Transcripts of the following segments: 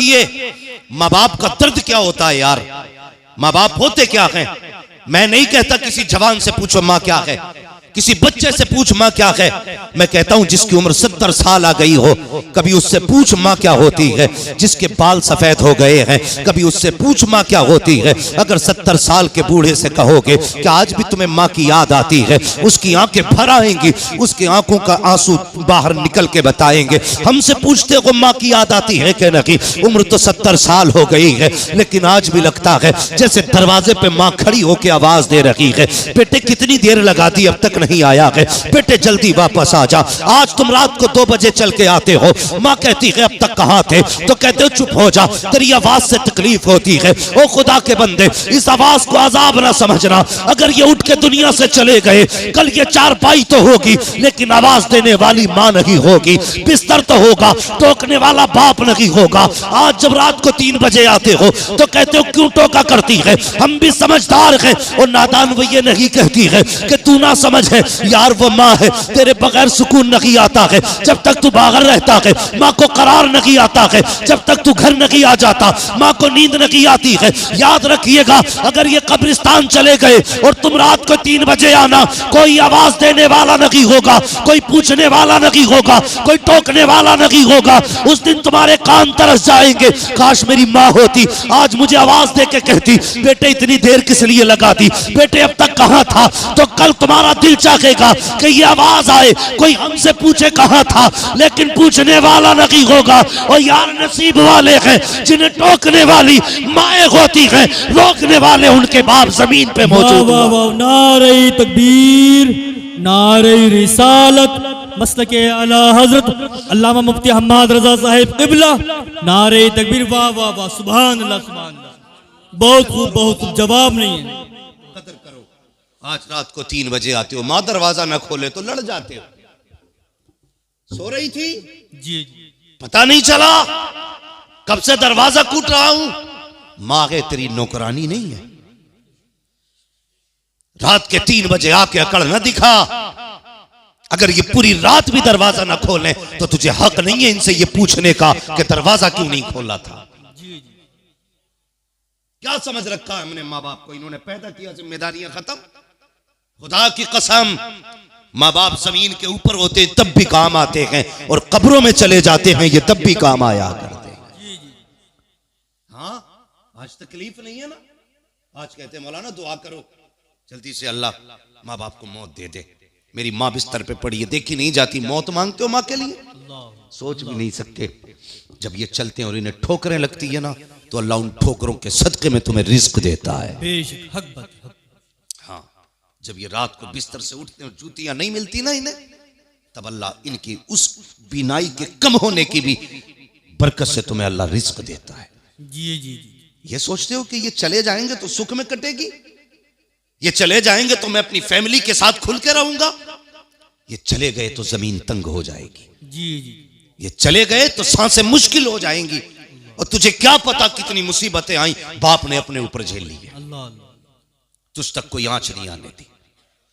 ये माँ बाप का दर्द क्या होता है यार। माँ बाप होते क्या हैं। मैं नहीं कहता किसी जवान से पूछो माँ क्या है, किसी बच्चे से पूछ माँ क्या है। मैं कहता हूं जिसकी उम्र 70 साल आ गई हो, कभी उससे पूछ माँ क्या होती है। जिसके बाल सफेद हो गए हैं, कभी उससे पूछ माँ क्या होती है। अगर 70 साल के बूढ़े से कहोगे कि आज भी तुम्हें माँ की याद आती है, उसकी आंखें भर आएंगी, उसकी आंखों का आंसू बाहर निकल के बताएंगे। हमसे पूछते हो माँ की याद आती है कि नहीं। उम्र तो 70 साल हो गई है, लेकिन आज भी लगता है जैसे दरवाजे पे माँ खड़ी होकर आवाज दे रही है, बेटे कितनी देर लगा दी, अब तक नहीं आया है, बेटे जल्दी वापस आ जा। आज तुम रात को 2 बजे चल के आते हो, माँ कहती है अब तक कहाँ थे, तो कहते हो चुप हो जा, तेरी आवाज से तकलीफ होती है। ओ खुदा के बंदे, इस आवाज को अजाब ना समझना। अगर ये उठ के दुनिया से चले गए, कल ये चारपाई तो होगी, लेकिन आवाज देने वाली माँ नहीं होगी। बिस्तर तो होगा, टोकने वाला बाप नहीं होगा। आज जब रात को 3 बजे आते हो तो कहते हो क्यों टोका करती है, हम भी समझदार हैं। और नादान वो ये नहीं कहती है कि तू ना समझ है यार, वो माँ है, तेरे बगैर सुकून नहीं आता है। जब तक तू बाहर रहता है माँ को करार नहीं आता है, जब तक तू घर नहीं आ जाता माँ को नींद नहीं आती है। याद रखिएगा, अगर ये कब्रिस्तान चले गए और तुम रात को 3 बजे आना, कोई आवाज देने वाला नहीं होगा, कोई पूछने वाला नहीं होगा, कोई टोकने वाला नहीं होगा। उस दिन तुम्हारे कान तरस जाएंगे, काश मेरी माँ होती, आज मुझे आवाज दे के कहती बेटे इतनी देर किस लिए लगा दी, बेटे अब तक कहाँ था। तो कल तुम्हारा दिल चाहेगा कि ये आवाज आए, कोई हमसे पूछे कहाँ था, लेकिन पूछने वाला नहीं होगा। और यार नसीब वाले हैं जिन्हें टोकने वाली माएँ होती हैं, रोकने वाले उनके बाप जमीन पे मौजूद। नारे तकबीर, नारे रिसालत, मसलके आला हजरत अल्लामा मुफ्ती हम्माद रजा साहिब क़िबला, नारे तकबीर। वाह वाह वाह, सुभान अल्लाह सुभान अल्लाह। बहुत खूब, बहुत खूब, जवाब नहीं है। कदर करो, आज रात को 3 बजे आते हो, माँ दरवाजा ना खोले तो लड़ जाते हो। सो रही थी जी, पता नहीं चला, कब से दरवाजा कूट रहा हूं। माँ के तेरी नौकरानी नहीं है, रात के 3 बजे आके अकड़ न दिखा। अगर ये पूरी रात भी दरवाजा ना खोले तो तुझे हक नहीं है इनसे ये पूछने का कि दरवाजा क्यों नहीं खोला था। क्या समझ रखा है हमने माँ बाप को, इन्होंने पैदा किया, जिम्मेदारियां खत्म। खुदा की कसम, माँ बाप जमीन के ऊपर होते तब भी काम आते हैं, और कब्रों में चले जाते हैं ये तब भी काम आया करते हैं। हाँ, आज तकलीफ नहीं है ना, आज कहते हैं मौलाना दुआ करो जल्दी से अल्लाह माँ बाप को मौत दे दे। मेरी माँ बिस्तर पे पड़ी है, देखी नहीं जाती, मौत मांगते हो माँ के लिए, सोच भी नहीं सकते। जब ये चलते हैं और इन्हें ठोकरें लगती है ना, तो अल्लाह उन ठोकरों के सदके में तुम्हें रिज्क देता है। हाँ, जब ये रात को बिस्तर से उठते हैं और जूतियां नहीं मिलती ना इन्हें, तब अल्लाह इनकी उस बीनाई के कम होने की भी बरकत से तुम्हें अल्लाह रिज्क देता है। जी जी जी। ये सोचते हो कि ये चले जाएंगे तो सुख में कटेगी, ये चले जाएंगे तो मैं अपनी फैमिली के साथ खुल के रहूंगा। ये चले गए तो जमीन तंग हो जाएगी। जी जी। ये चले गए तो सांसें मुश्किल हो जाएंगी, और तुझे क्या पता कितनी मुसीबतें आई बाप ने अपने ऊपर झेल ली है। तुझ तक कोई आंच नहीं आने दी।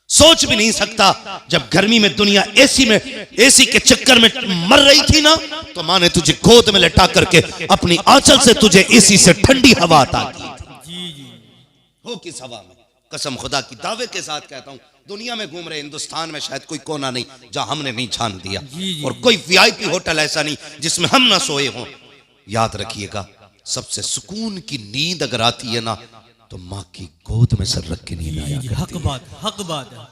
सोच भी नहीं सकता, जब गर्मी में दुनिया एसी के चक्कर में मर रही थी ना, तो माँ ने तुझे गोद में लटा करके अपनी आंचल से तुझे एसी से ठंडी हवा अता की। हो किस हवा में, कसम खुदा की दावे के साथ कहता हूं, दुनिया में घूम रहे हिंदुस्तान में शायद कोई कोना नहीं जहां हमने नहीं छान दिया, और कोई वीआईपी होटल ऐसा नहीं जिसमें हम ना सोए हों। याद रखिएगा, सबसे सुकून की नींद अगर आती है ना, तो माँ की गोद में सर रख के नींद आया करती है। हक बात, हक बात है।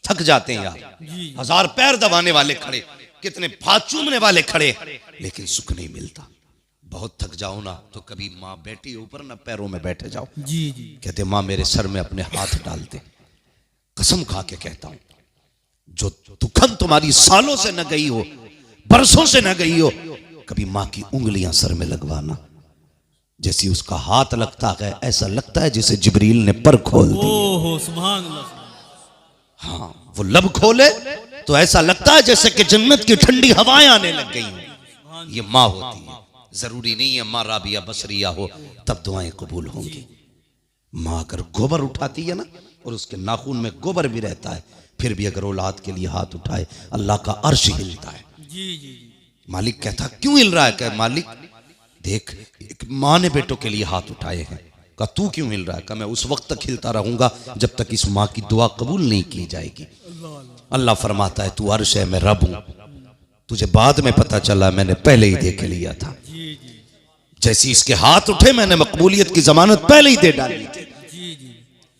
थक जाते हैं यार, 1000 पैर दबाने वाले खड़े, कितने हाथ चूमने वाले खड़े, लेकिन सुख नहीं मिलता। बहुत थक जाओ ना, तो कभी माँ बैठी ऊपर ना पैरों में बैठे जाओ। जी जी। कहते माँ मेरे सर में अपने हाथ डाल दे। कसम खा के कहता हूं, जो दुखन तुम्हारी सालों से न गई हो, बरसों से न गई हो, कभी माँ की उंगलियां सर में लगवाना। जैसी उसका हाथ लगता है, ऐसा लगता है जैसे जिब्रील ने पर खोल दी। ओहो सुभान अल्लाह। हाँ, वो लब खोले तो ऐसा लगता है जैसे कि जन्नत की ठंडी हवाएं आने लग गई। ये माँ होती है। जरूरी नहीं है माँ राबिया बसरिया हो तब दुआएं कबूल होंगी। माँ अगर गोबर उठाती है ना, और उसके नाखून में गोबर भी रहता है, फिर भी अगर औलाद के लिए हाथ उठाए, अल्लाह का अर्श हिलता है। जी जी। मालिक कहता क्यों हिल रहा है? कह मालिक देख, एक माँ ने बेटों के लिए हाथ उठाए हैं। कहा तू क्यों हिल रहा है? कहा मैं उस वक्त तक हिलता रहूंगा जब तक इस माँ की दुआ कबूल नहीं की जाएगी। अल्लाह फरमाता है तू अर्श है, मैं रब हूं। तुझे बाद में पता चला, मैंने पहले ही देख लिया था। जैसी इसके हाथ उठे मैंने मकबूलियत की जमानत पहले ही दे डाली थी।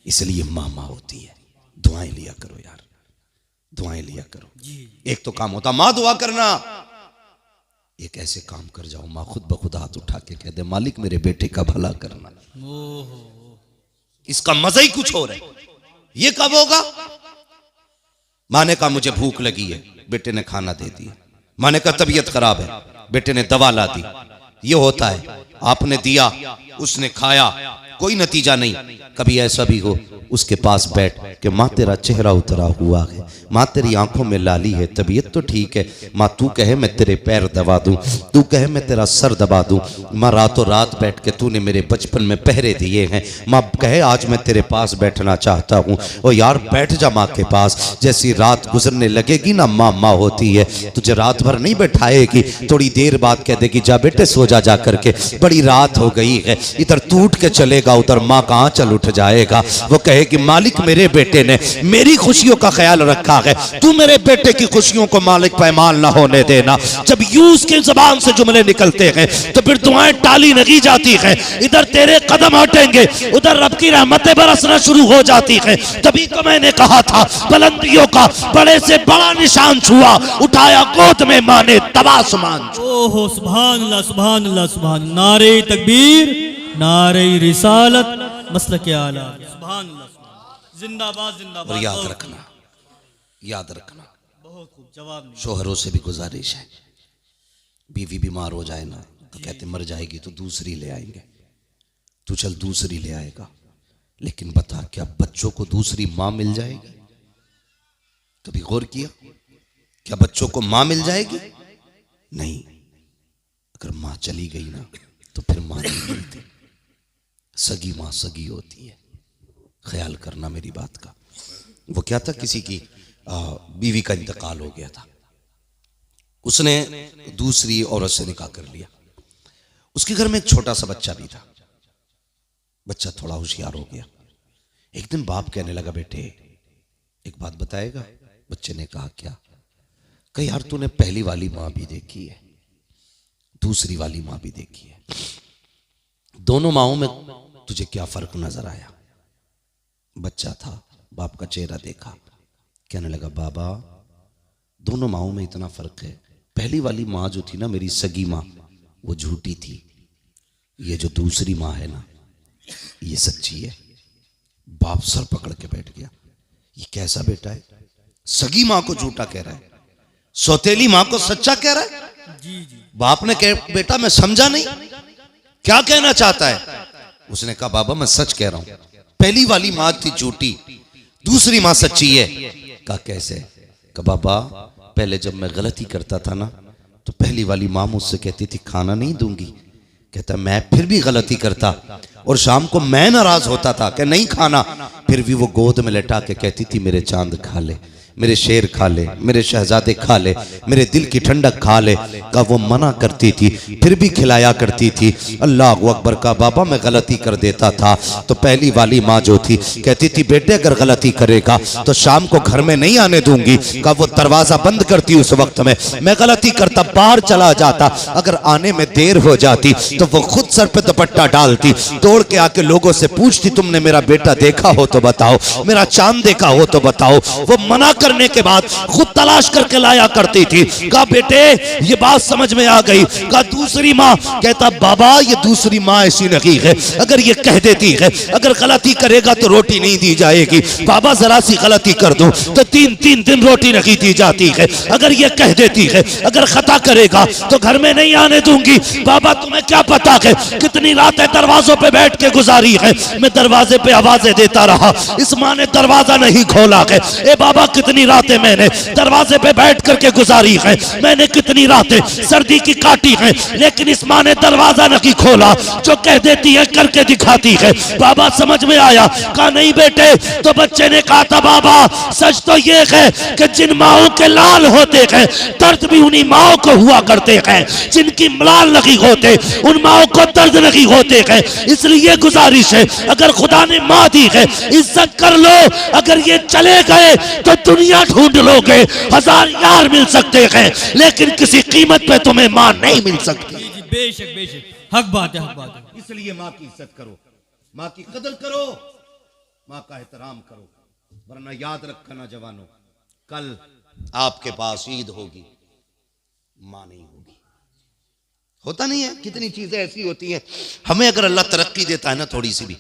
इसलिए माँ होती है। दुआएं लिया करो यार, दुआएं लिया करो। एक तो काम होता माँ दुआ करना, एक ऐसे काम कर जाओ माँ खुद ब खुद हाथ उठा के कह दे मालिक मेरे बेटे का भला करना। इसका मजा ही कुछ और है। ये कब होगा? माँ ने कहा मुझे भूख लगी है, बेटे ने खाना दे दिया। माँ ने कहा तबीयत खराब है, बेटे ने दवा ला दी। ये होता है, आपने दिया, उसने खाया, कोई नतीजा नहीं। कभी ऐसा भी हो उसके पास बैठ के माँ तेरा चेहरा उतरा हुआ है, माँ तेरी आंखों में लाली है, तबीयत तो ठीक है, माँ तू कहे मैं तेरे पैर दबा दूं, तू कहे मैं तेरा सर दबा दूं। माँ रातों रात बैठ के तूने मेरे बचपन में पहरे दिए हैं, माँ कहे आज मैं तेरे पास बैठना चाहता हूँ। ओ यार बैठ जा माँ के पास। जैसी रात गुजरने लगेगी ना, माँ माँ होती है, तुझे रात भर नहीं बैठाएगी, थोड़ी देर बाद कह देगी जा बेटे सो जा, जा करके बड़ी रात हो गई है। इधर तू उठ के चलेगा, उधर माँ कहाँ चल उठ जाएगा। वो कहे कि मालिक मेरे बेटे ने मेरी खुशियों का ख्याल रखा है, तू मेरे बेटे की खुशियों को मालिक पैमाल ना होने देना। जब यूं उसके जुबान से जुमले निकलते हैं तो फिर दुआएं टाली नहीं जाती हैं। इधर तेरे कदम हटेंगे, उधर रब की रहमतें बरसना शुरू हो जाती हैं। तभी तो मैंने कहा था बुलंदियों का बड़े से बड़ा निशान छुआ, उठाया गोद में माने तबासमान। ओहो सुभान अल्लाह सुभान अल्लाह सुभान। नारे तकबीर, नारे रिसालत, मसलके आला, सुभान अल्लाह, जिंदाबाद जिंदाबाद। और याद रखना, याद रखना, बहुत खूब जवाब नहीं। शोहरों से भी गुजारिश है, बीवी बीमार हो जाए ना तो कहते मर जाएगी तो दूसरी ले आएंगे, तू चल दूसरी ले आएगा, लेकिन बता क्या बच्चों को दूसरी माँ मिल जाएगी? कभी गौर किया? क्या बच्चों को माँ मिल जाएगी? नहीं। अगर माँ चली गई ना तो फिर माँ नहीं मिलती। सगी माँ सगी होती है, ख्याल करना मेरी बात का। वो क्या था, किसी की बीवी का इंतकाल हो गया था, उसने दूसरी औरत से निकाह कर लिया। उसके घर में एक छोटा सा बच्चा भी था। बच्चा थोड़ा होशियार हो गया। एक दिन बाप कहने लगा बेटे एक बात बताएगा? बच्चे ने कहा क्या? कहा यार तूने पहली वाली माँ भी देखी है, दूसरी वाली माँ भी देखी है, दोनों माओं में तुझे क्या फर्क नजर आया? बच्चा था, बाप का चेहरा देखा, कहने लगा बाबा दोनों माओं में इतना फर्क है, पहली वाली माँ जो थी ना मेरी सगी माँ वो झूठी थी, ये जो दूसरी माँ है ना ये सच्ची है। बाप सर पकड़ के बैठ गया, ये कैसा बेटा है? सगी माँ को झूठा कह रहा है, सौतेली माँ को सच्चा कह रहा है। जी जी। बाप ने कहा बेटा मैं समझा नहीं, क्या कहना चाहता है? उसने कहा बाबा मैं सच कह रहा हूं, पहली वाली माँ थी झूठी, दूसरी माँ सच्ची है। कहा कैसे? कहा बाबा पहले जब मैं गलती करता था ना तो पहली वाली माँ मुझसे कहती थी खाना नहीं दूंगी, कहता मैं फिर भी गलती करता और शाम को मैं नाराज होता था कि नहीं खाना, फिर भी वो गोद में लेटा के कहती थी मेरे चांद खा ले, मेरे शेर खा ले, मेरे शहजादे खा ले, मेरे दिल की ठंडक खा ले। का वो मना करती थी फिर भी खिलाया करती थी। अल्लाह अकबर। का बाबा मैं गलती कर देता था तो पहली वाली माँ जो थी कहती थी बेटे अगर गलती करेगा तो शाम को घर में नहीं आने दूंगी। का वो दरवाजा बंद करती उस वक्त में, मैं गलती करता बाहर चला जाता, अगर आने में देर हो जाती तो वो खुद सर पे दुपट्टा डालती, दौड़ के आके लोगों से पूछती तुमने मेरा बेटा देखा हो तो बताओ, मेरा चांद देखा हो तो बताओ। वो मना करने के बाद खुद तलाश करके लाया करती थी। कहा बेटे ये बात समझ में आ गई? कहा दूसरी माँ। कहता बाबा ये दूसरी माँ ऐसी नहीं है, अगर ये कह देती है अगर गलती करेगा तो रोटी नहीं दी जाएगी, बाबा जरा सी गलती कर दो तो 3-3 दिन रोटी नहीं दी जाती है, अगर ये कह देती है अगर खता करेगा तो घर में नहीं आने दूंगी। बाबा तुम्हें क्या पता है कितनी रातें दरवाजों पे बैठ के गुजारी है, मैं दरवाजे पे आवाजें देता रहा, इस माँ ने दरवाजा नहीं खोला है। ए बाबा कितनी कितनी रातें मैंने दरवाजे पे बैठ करके गुजारी है, मैंने कितनी रातें सर्दी की काटी है, लेकिन इस माँ ने दरवाजा नहीं खोला। जो कह देती है करके दिखाती है। बाबा समझ में आया? कहा नहीं बेटे। तो बच्चे ने कहा था बाबा सच तो ये है कि जिन माओं के लाल होते हैं दर्द भी उन्हीं माओं को हुआ करते हैं, जिनकी लाल नहीं होते उन माओं को दर्द नहीं होते हैं। इसलिए गुजारिश है, अगर खुदा ने माँ दी है इज्जत कर लो, अगर ये चले गए तो दुनिया ढूंढ लोगे, 1000 यार मिल सकते हैं लेकिन किसी कीमत पे तुम्हें माँ नहीं मिल सकती। जी बेशक बेशक, हक बात है, हक बात है। इसलिए माँ की इज्जत करो, माँ की कदर करो, माँ का एहतराम करो, वरना याद रखना जवानों, कल आपके पास ईद होगी, माँ नहीं होगी। होता नहीं है? कितनी चीजें ऐसी होती हैं, हमें अगर अल्लाह तरक्की देता है ना थोड़ी सी भी,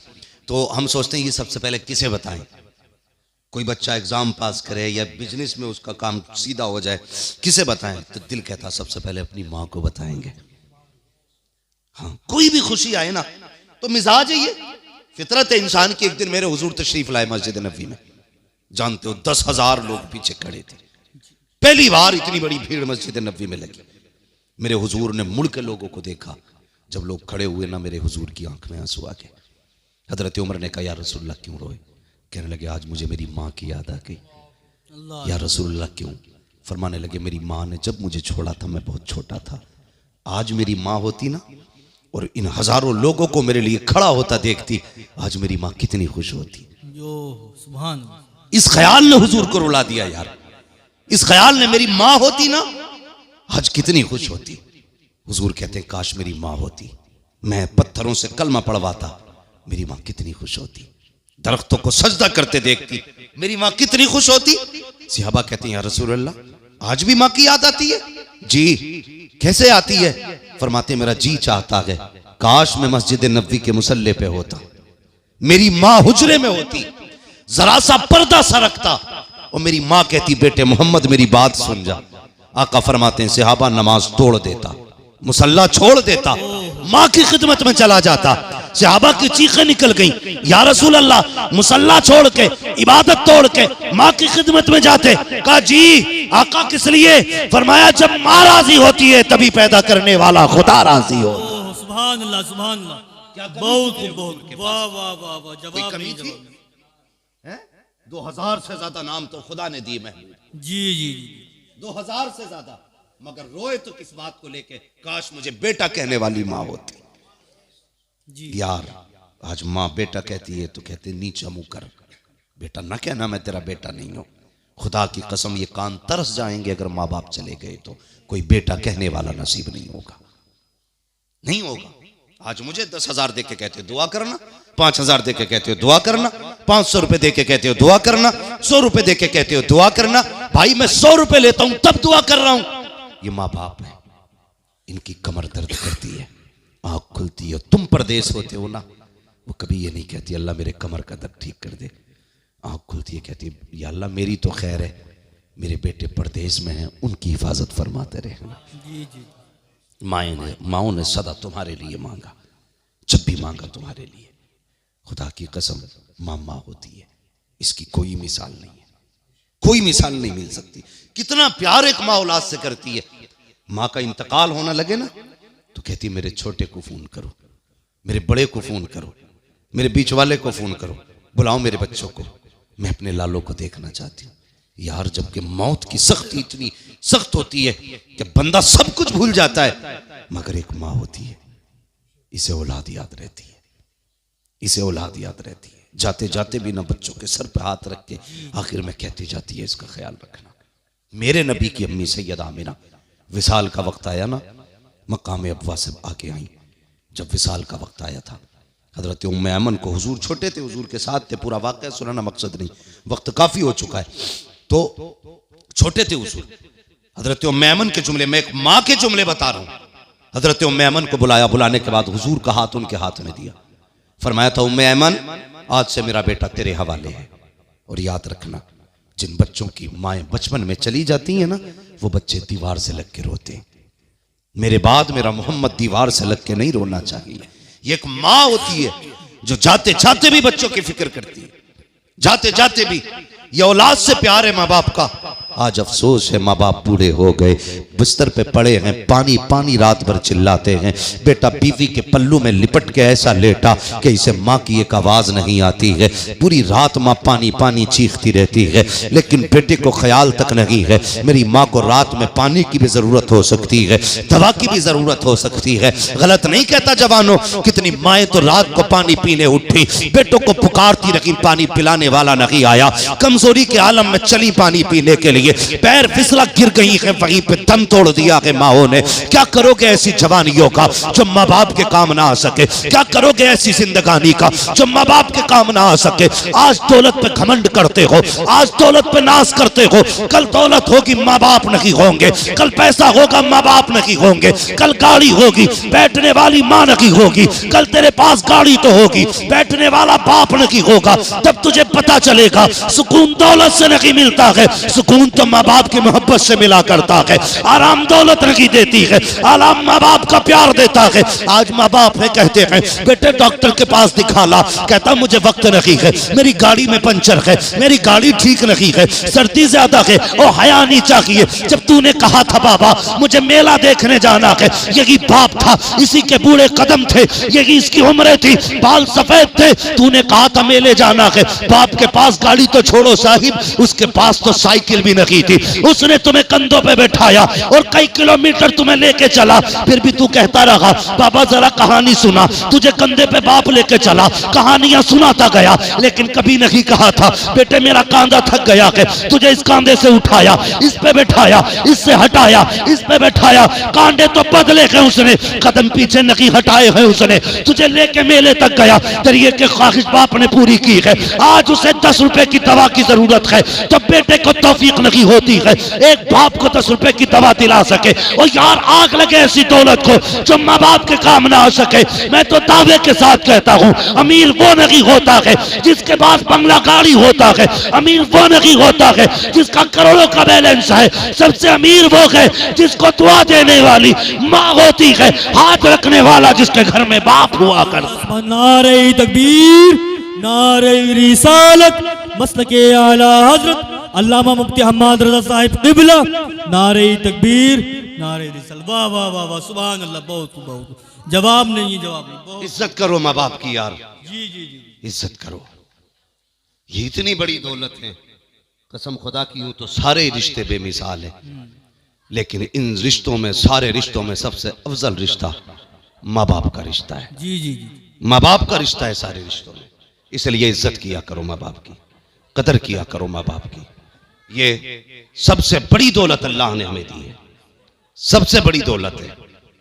तो हम सोचते हैं ये सबसे पहले किसे बताएं। कोई बच्चा एग्जाम पास करे या बिजनेस में उसका काम सीधा हो जाए, किसे बताएं? तो दिल कहता सबसे पहले अपनी माँ को बताएंगे। हाँ, कोई भी खुशी आए ना तो मिजाज है ये, फितरत है इंसान की। एक दिन मेरे हुजूर तशरीफ लाए मस्जिद नबवी में, जानते हो 10,000 लोग पीछे खड़े थे। पहली बार इतनी बड़ी भीड़ मस्जिद नबवी में लगी। मेरे हुजूर ने मुड़ के लोगों को देखा, जब लोग खड़े हुए ना मेरे हुजूर की आंख में आंसू आ गए। हजरत उमर ने कहा या रसूलुल्लाह क्यों रोए? कहने लगे आज मुझे मेरी माँ की याद आ गई। या रसूलुल्लाह क्यों? फरमाने लगे मेरी माँ ने जब मुझे छोड़ा था मैं बहुत छोटा था, आज मेरी माँ होती ना और इन हजारों लोगों को मेरे लिए खड़ा होता देखती, आज मेरी माँ कितनी खुश होती। सुभान। इस ख्याल ने हुजूर को रुला दिया यार। इस ख्याल ने मेरी माँ होती ना आज कितनी खुश होती। हुजूर कहते हैं काश मेरी माँ होती, मैं पत्थरों से कलमा पढ़वाता, मेरी माँ कितनी खुश होती। दरख्तों को सजदा करते देखती, मेरी माँ कितनी खुश होती। सहाबा कहते हैं या रसूल अल्लाह आज भी माँ की याद आती है? जी। कैसे आती है? फरमाते मेरा जी चाहता है काश मैं मस्जिद नबवी के मुसल्ले पे होता, मेरी माँ हुजरे में होती, जरा सा पर्दा सरकता और मेरी माँ कहती बेटे मोहम्मद मेरी बात सुन जा। आका फरमाते हैं सहाबा नमाज तोड़ देता, मुसल्ला छोड़ देता, माँ की खिदमत में चला जाता। सहाबा की चीखें निकल गई या रसूल अल्लाह मुसल्ला छोड़ के इबादत तोड़ के माँ की खिदमत में जाते? कहा जी। आका किस लिए? फरमाया जब माँ राजी होती है तभी पैदा करने वाला खुदा राजी हो। सुभान अल्लाह, सुभान अल्लाह। बहुत बहुत, वाह वाह वाह वाह, जवाब नहीं जवाब। 2000 से ज्यादा नाम तो खुदा ने दिए महमूद। जी जी 2000 से ज्यादा, मगर रोए तो किस बात को लेके? काश मुझे बेटा कहने वाली माँ होती। जी यार आज माँ बेटा कहती है तो कहते नीचा मुंह कर, बेटा ना कहना मैं तेरा बेटा नहीं हूं। खुदा की कसम ये कान तरस जाएंगे अगर माँ बाप चले गए तो कोई बेटा कहने वाला नसीब नहीं होगा, नहीं होगा। आज मुझे 10,000 दे के कहते हो दुआ करना, 5,000 दे के कहते हो दुआ करना, 500 रुपए दे के कहते हो दुआ करना, 100 रुपए दे के कहते हो दुआ करना। भाई मैं 100 रुपए लेता हूं तब दुआ कर रहा हूं। ये माँ बाप है, इनकी कमर दर्द करती है, आंख खुलती है। तुम परदेश होते हो ना, वो कभी ये नहीं कहती अल्लाह मेरे कमर का दर्द ठीक कर दे। आंख खुलती है कहती या अल्लाह मेरी तो खैर है, मेरे बेटे परदेश में हैं उनकी हिफाजत फरमाते रहना। जी जी। माओं ने सदा तुम्हारे लिए मांगा, जब भी मांगा तुम्हारे लिए। खुदा की कसम माँ होती है, इसकी कोई मिसाल नहीं है, कोई मिसाल नहीं मिल सकती। कितना प्यार एक माँ औलाद से करती है। माँ का इंतकाल होना लगे ना तो कहती मेरे छोटे को फोन करो, मेरे बड़े को फोन करो, मेरे बीच वाले को फोन करो, बुलाओ मेरे बच्चों को, मैं अपने लालों को देखना चाहती हूँ। यार जबकि मौत की सख्ती इतनी सख्त होती है कि बंदा सब कुछ भूल जाता है, मगर एक माँ होती है, इसे औलाद याद रहती है, इसे औलाद याद रहती है। जाते जाते भी ना बच्चों के सर पे हाथ रख के आखिर में कहती जाती है इसका ख्याल रखना। मेरे नबी की अम्मी सैयदा आमिना विसाल का वक्त आया ना, मकाम अबवा से आके आई। जब विसाल का वक्त आया था हजरत उम्मे ऐमन को, हुजूर छोटे थे, हुजूर के साथ थे, पूरा वाक़या सुनाना मकसद नहीं, वक्त काफी हो चुका है, तो छोटे थे हुजूर। हजरत उम्मे ऐमन के जुमले, मैं एक माँ के जुमले बता रहा हूँ। हजरत उम्मे ऐमन को बुलाया, बुलाने के बाद हुजूर का हाथ उनके हाथ में दिया, फरमाया था उम्मे ऐमन आज से मेरा बेटा तेरे हवाले है, और याद रखना जिन बच्चों की माएँ बचपन में चली जाती हैं ना, वो बच्चे दीवार से लग के रोते हैं। मेरे बाद मेरा मोहम्मद दीवार से लग के नहीं रोना चाहिए। ये एक माँ होती है जो जाते जाते भी बच्चों की फिक्र करती है, जाते जाते भी ये औलाद से प्यार है माँ बाप का। आज अफसोस है माँ बाप बूढ़े हो गए, बिस्तर पे पड़े हैं, पानी पानी रात भर चिल्लाते हैं। बेटा बीवी के पल्लू में लिपट के ऐसा लेटा कि इसे माँ की एक आवाज नहीं आती है। पूरी रात माँ पानी पानी चीखती रहती है, लेकिन बेटे को ख्याल तक नहीं है मेरी माँ को रात में पानी की भी जरूरत हो सकती है, दवा की भी जरूरत हो सकती है। गलत नहीं कहता जवानों, कितनी माएँ तो रात को पानी पीने उठी, बेटों को पुकारती रही, पानी पिलाने वाला नहीं आया। कमजोरी के आलम में चली पानी पीने के लिए, पैर फिसला गिर गई है, वहीं पे दम तोड़ दिया है माओ ने। क्या करोगे ऐसी जवानियों का जो माँ बाप के काम ना आ सके? क्या करोगे ऐसी जिंदगानी का जो माँ बाप के काम ना आ सके? आज दौलत पे घमंड करते हो, आज दौलत पे नाश करते हो, कल दौलत होगी माँ बाप नहीं होंगे, कल पैसा होगा माँ बाप नहीं होंगे, कल गाड़ी होगी बैठने वाली माँ नहीं होगी, कल तेरे पास गाड़ी तो होगी बैठने वाला बाप नहीं होगा। तब तुझे पता चलेगा सुकून दौलत से नहीं मिलता है, सुकून तो माँ बाप की मोहब्बत से मिला करता है। आराम दौलत नहीं देती है, आराम माँ बाप का प्यार देता है। आज माँ बाप है कहते हैं बेटे डॉक्टर के पास दिखा ला, कहता मुझे वक्त नहीं है, मेरी गाड़ी में पंचर है, मेरी गाड़ी ठीक नहीं है, सर्दी ज्यादा है, ओ हया नहीं चाहिए। जब तूने कहा था बाबा मुझे मेला देखने जाना है, यही बाप था, इसी के बूढ़े कदम थे, यही इसकी उम्र थी, बाल सफेद थे, तूने कहा था मेले जाना है। बाप के पास गाड़ी तो छोड़ो साहिब, उसके पास तो साइकिल भी नहीं थी, उसने तुम्हें कंधों पे बैठाया और कई किलोमीटर तुम्हें लेके चला, फिर भी तू कहता रहा बाबा जरा कहानी सुना। तुझे कंधे पे बाप लेके चला, कहानियां सुनाता गया, लेकिन कभी नहीं कहा था बेटे मेरा कांधा थक गया है, तुझे इस कांधे से उठाया, इस पे बैठाया, इससे हटाया, इस पे बैठाया, कांधे तो बदले हैं उसने, कदम पीछे नहीं हटाए हैं उसने, तुझे लेके मेले तक गया, तेरी एक ख्वाहिश बाप ने पूरी की है। आज उसे 10 रुपए की दवा की जरूरत है तो बेटे को तौफीक नहीं होती है एक बाप को 10 रुपए की दवा दिला सके। और यार आग लगे ऐसी दौलत को जो माँ बाप के काम ना आ सके। मैं तो दावे के साथ कहता हूँ अमीर वो नहीं होता है जिसके पास बंगला गाड़ी होता है, अमीर वो नहीं होता है जिसका करोड़ों का बैलेंस है, सबसे अमीर वो है जिसको दुआ देने वाली माँ होती है, हाथ रखने वाला जिसके घर में बाप हुआ करता। नारे तकबीर, नारे रिसालत, मसलके आला हजरत अल्लामा मुफ्ती हम्माद रजा साहिब क़िबला, नारे तकबीर, नारे रिसालत। वाह वाह वाह वाह, सुभान अल्लाह। बहुत बहुत जवाब नहीं है, जवाब नहीं। इज्जत करो माँ बाप की यार, जी जी जी, इज्जत करो, ये इतनी बड़ी दौलत है, कसम खुदा की यूं तो सारे रिश्ते बेमिसाल है, लेकिन इन रिश्तों में, सारे रिश्तों में सबसे अफजल रिश्ता माँ बाप का रिश्ता है। जी जी जी, माँ बाप का रिश्ता है सारे रिश्तों में, इसलिए इज्जत किया करो माँ बाप की, कदर किया करो माँ बाप की। ये सबसे बड़ी दौलत अल्लाह ने हमें दी है, सबसे बड़ी दौलत है